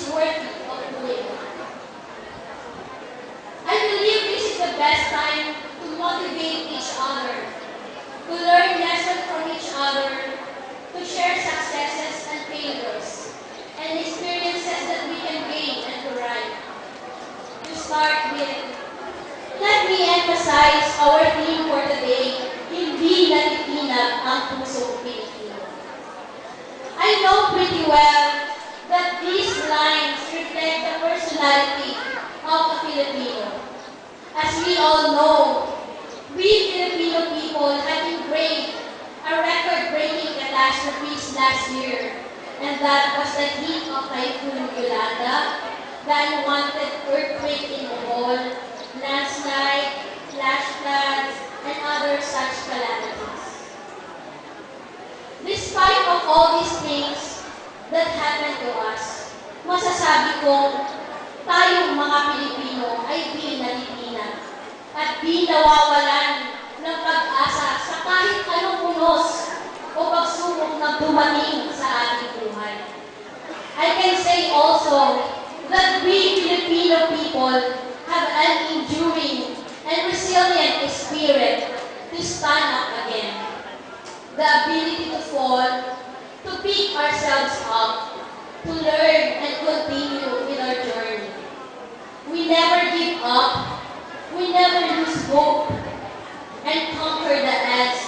is worthy of doing. I believe this is the best time to motivate each other, to learn lessons from each other, to share successes and failures, and experiences that we can gain and to write. To start with, let me emphasize our theme for today, hindi natitinag ang pusong Pilipino. I know pretty well that these lines reflect the personality of a Filipino. As we all know, we Filipino people have engraved a record-breaking catastrophes last year, and that was the heat of Typhoon Yolanda, the unwanted earthquake in Bohol, landslide, flash floods, and other such calamities. Despite of all these things that happened to us, masasabi kong tayong mga Pilipino ay di natitinag at di nawawalan ng pag-asa sa kahit anong unos o pagsubok na dumating sa ating buhay. I can say also that we Filipino people have an enduring and resilient spirit to stand up again. The ability to fall, to pick ourselves up, to learn and continue with our journey. We never give up, we never lose hope, and conquer the odds,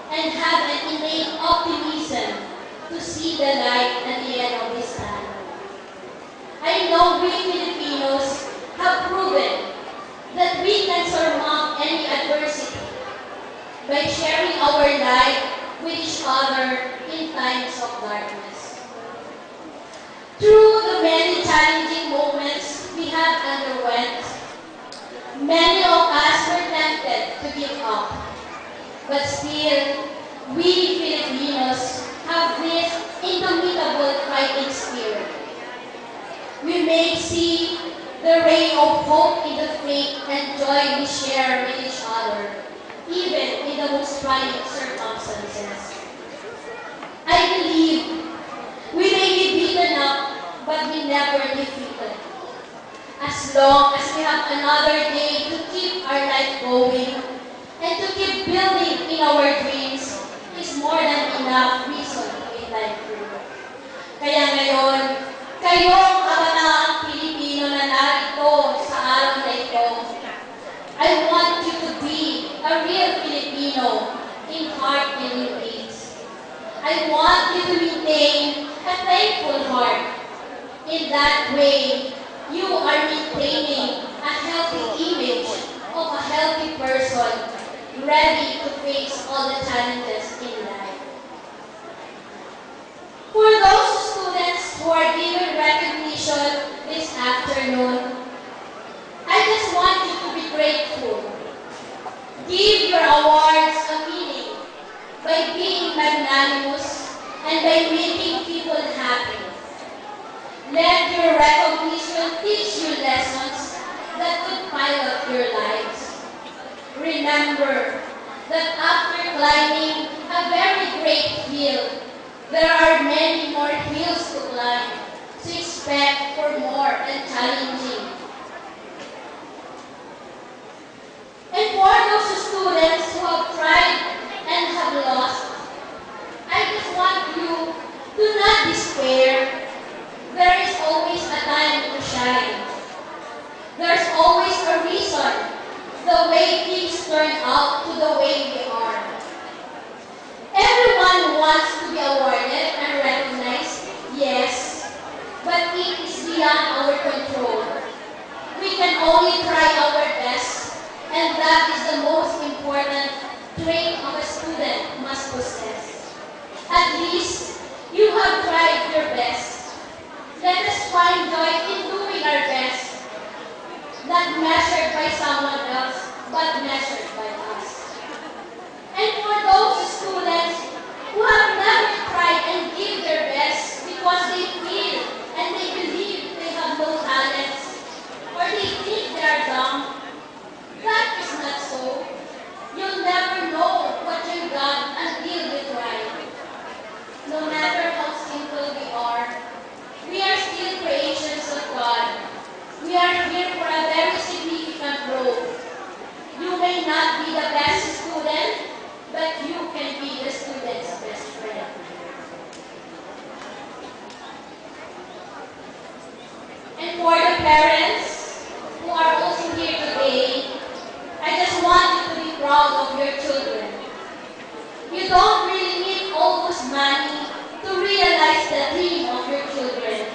and have an innate optimism to see the light at the end of this tunnel. I know we Filipinos have proven that we can surmount any adversity by sharing our light with each other in times of darkness. Through the many challenging moments we have underwent, many of us were tempted to give up. But still, we Filipinos have this indomitable fighting spirit. We may see the ray of hope in the faith and joy we share with each other, even in the most trying circumstances. I believe we may be beaten up, but we never defeated. As long as we have another day to keep our life going and to keep building in our dreams is more than enough reason to be life through. Kaya ngayon, kayong kabanaang Pilipino na narito sa araw na ito, I want you to be a real Filipino in heart and in deeds. I want you to maintain a thankful heart. In that way, you are maintaining a healthy image of a healthy person, ready to face all the challenges in life. For those students who are given recognition this afternoon, I just want you to be grateful. Give your awards a meaning by being magnanimous and by making people happy. Let your recognition teach you lessons that could pilot your lives. Remember that after climbing a very great hill, there are many more hills to climb, so expect for more and challenging. And for those students who have tried and have lost, I just want you to not despair. There is always a time to shine. There's always a reason the way things turn out to the way we are. Everyone wants to be awarded and recognized, yes, but it is beyond our control. We can only try our best, and that is the most important trait of a student must possess. At least, you have tried your best. Let us find joy in doing our best, not measured by someone else, but measured by us. And for those students who have never tried and give their best because they feel and they believe they have no talents, or they think they are dumb, that is not so. You'll never know what you got until you try. No matter how simple we are still creation proud of your children. You don't really need all this money to realize the dream of your children.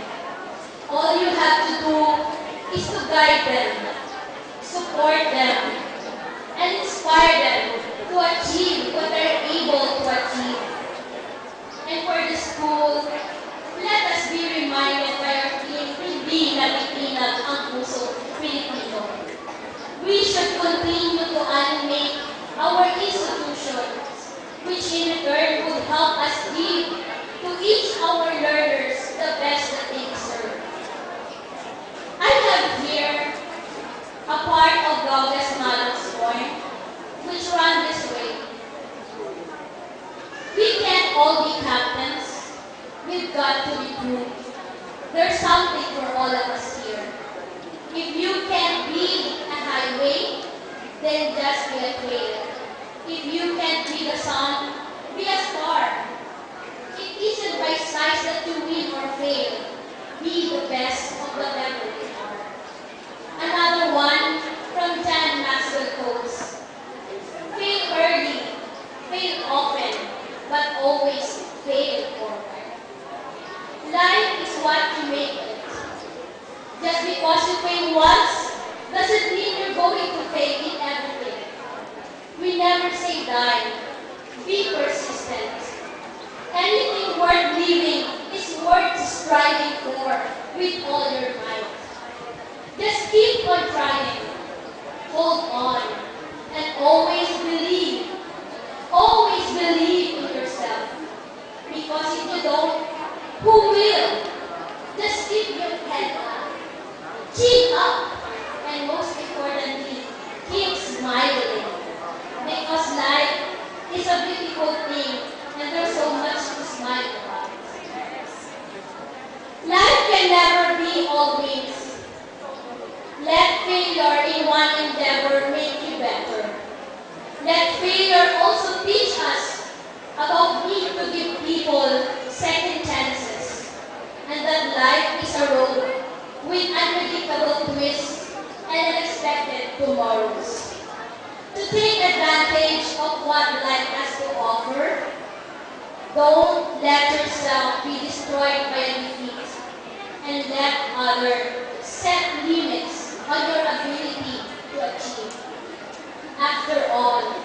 All you have to do is to guide them, support them, and inspire them to achieve what they're able to achieve. And for the school, let us be reminded by our team, hindi natitinag ang puso Pilipino. We should continue to animate our institutions, which in return would help us give to each our learners the best that they deserve. I have here a part of Gaudes Malak's poem, which ran this way. We can't all be captains. We've got to be crew. There's something for all of us here. If you can't be a highway, then just be a trail. If you can't be the sun, be a star. It isn't by size that you win or fail. Be the best of whatever you are. Another one from John Maxwell quotes. Fail early, fail often, but always fail forward. Life is what you make it. Just because you fail once, doesn't mean you're going to fail in everything. We never say die. Be persistent. Anything worth living is worth striving for with all your might. Just keep on trying. Hold on. And always believe. Always believe in yourself. Because if you don't, who will? Just keep your head up. Chin up. And most importantly, keep smiling. Because life is a beautiful thing and there's so much to smile about. Life can never be all wings. Let failure in one endeavor make you better. Let failure also teach us about need to give people second chances. And that life is a road with unpredictable twists and unexpected tomorrows. To take advantage of what life has to offer, don't let yourself be destroyed by a defeat, and let others set limits on your ability to achieve. After all,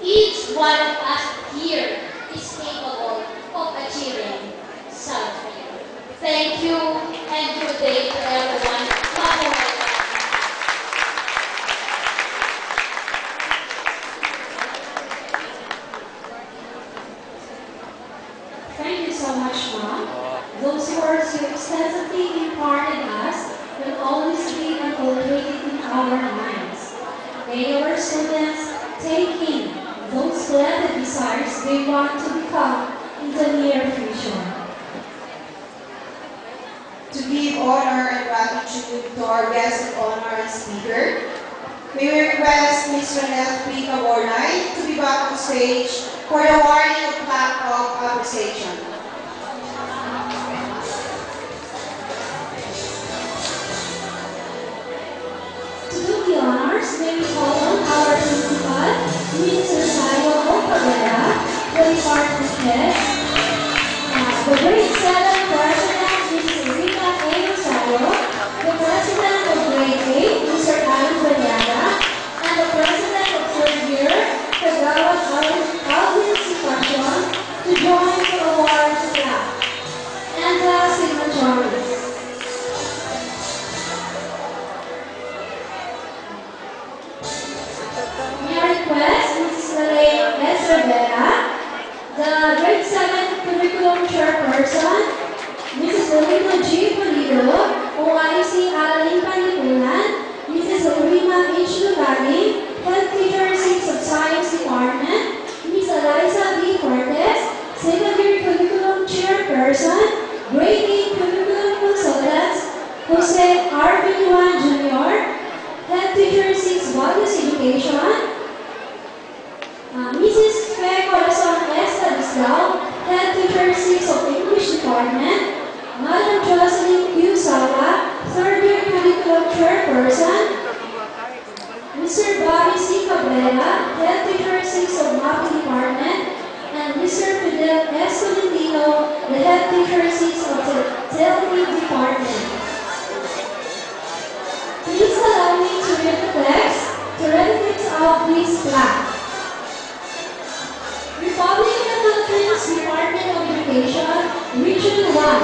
each one of us here is capable of achieving something. Thank you, and good day to everyone. Mabuhay. Thank you so much, Mom. Those words you extensively imparted us will always be inculcated in our minds. May our students take in those splendid desires they want to become in the near future. To give honor and gratitude to our guest of honor and speaker, may we request Ms. Renelle P. Cabornay to be back on stage for the awarding of plaque of appreciation. To do the honors, may we call on our principal, Ms. Rosario O. Cabrera, the department head, the grade 7 president, Ms. Rita A. Rosario, the president of grade 8, Mr. Alan Banyada, and the president of 3rd year, Kagawad Alvin Sipacion, to join the award staff and the signatories. May I request Mrs. Lorraine S. Rivera, the grade 7 curriculum chairperson, Mrs. Lorena G. Pulido, OIC Alaling Panlipunan, Mrs. Lorena H. Lugari, Head Teacher 6 of Science Department, Ms. Eliza B. Cortez, Secondary Curriculum Chairperson, Grade 8 Curriculum Consultants, Jose R. Villanueva Jr., Head Teacher 6 Values Education, Mrs. Fe Corazon S. Ladislao, Head Teacher 6 of English Department, Madam Jocelyn Q. Sala, Bobby C. Cabrera, Head Teacher 6 of Mapi Department, and Mr. Fidel S. Tolentino, the Head Teacher 6 of the Television Department. Please allow me to read the text to read things out this plaque. Republic of the Philippines Department of Education, Region 1,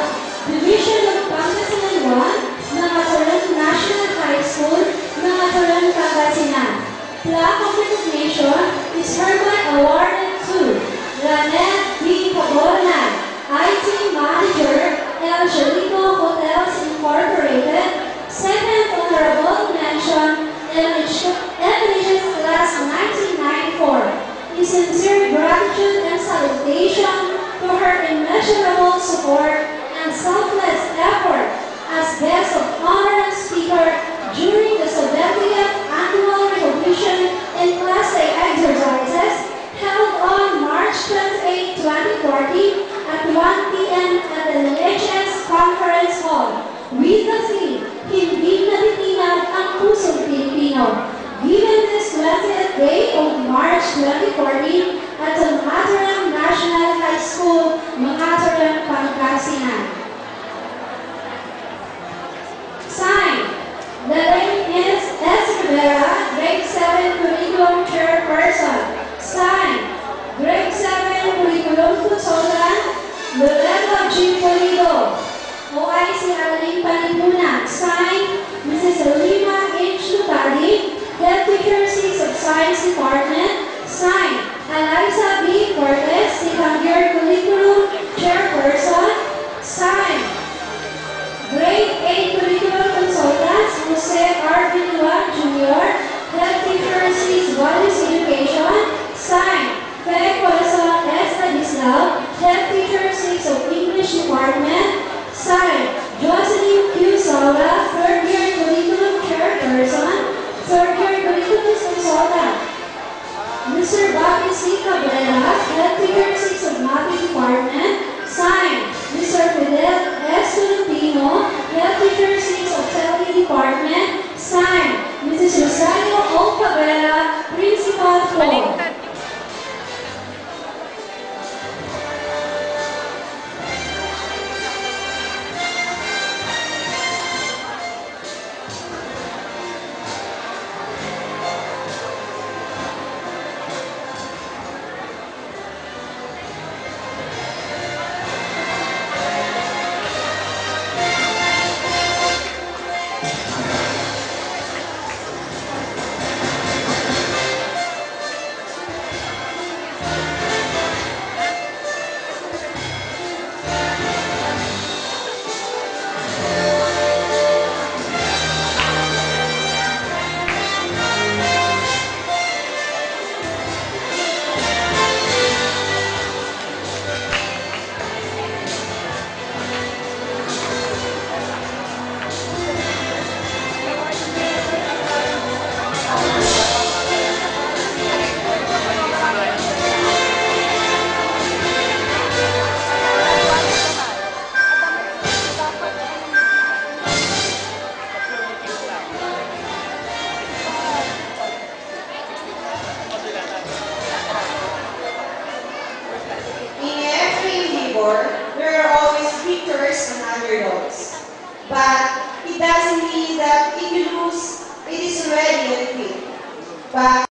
Division of Pangasinan 1, Nangataran National High School, Nangataran, Pangasinan. Plaque of recognition is hereby awarded to Ranette D. Cabornan, IT Manager, El Jalico Hotels Incorporated. Second honorable mention, Emeritus Class 1994. In sincere gratitude and salutation to her immeasurable support and selfless effort as guest of honor and speaker during the 70th Annual Recognition in Class A exercises held on March 28, 2014 at 1 p.m. at the LHS Conference Hall with the theme, Hindi na Bitinag ang Pusong Pilipino. Given this 20th day of March 2014 at the Mataram National High School, Mataram, Pangasinan. Signed, the name is S. Rivera, Grade 7 Curriculum Chairperson. Signed, Grade 7 Curriculum Consultant, Loretta G. Polido. OIC Arlene Palipunan. Signed, Mrs. Lima H. Lutali, Head Teacher 6 of Science Department. Signed, Eliza B. Cortez, Second Year Curriculum Chairperson. Signed, Grade 8 Curriculum Consultants, Jose R. Villanueva Jr., Head Teacher 6 Values Education. Signed, Fe Corazon S. Adislao, Head Teacher 6 of English Department. Signed, Jocelyn Q. Saura, Third Year Curriculum Chairperson. Third Year Curriculum Consultant. Mr. Bobby C. Cabrera, Head Teacher 6 of Mapi Department. Signed, Mr. Fidel S. Tolentino, Head Teacher 6 of Television Department. Signed, Mrs. Rosario O. Cabrera, Principal 4. There are always victors and underdogs. But it doesn't mean that if you lose, it is already a defeat. But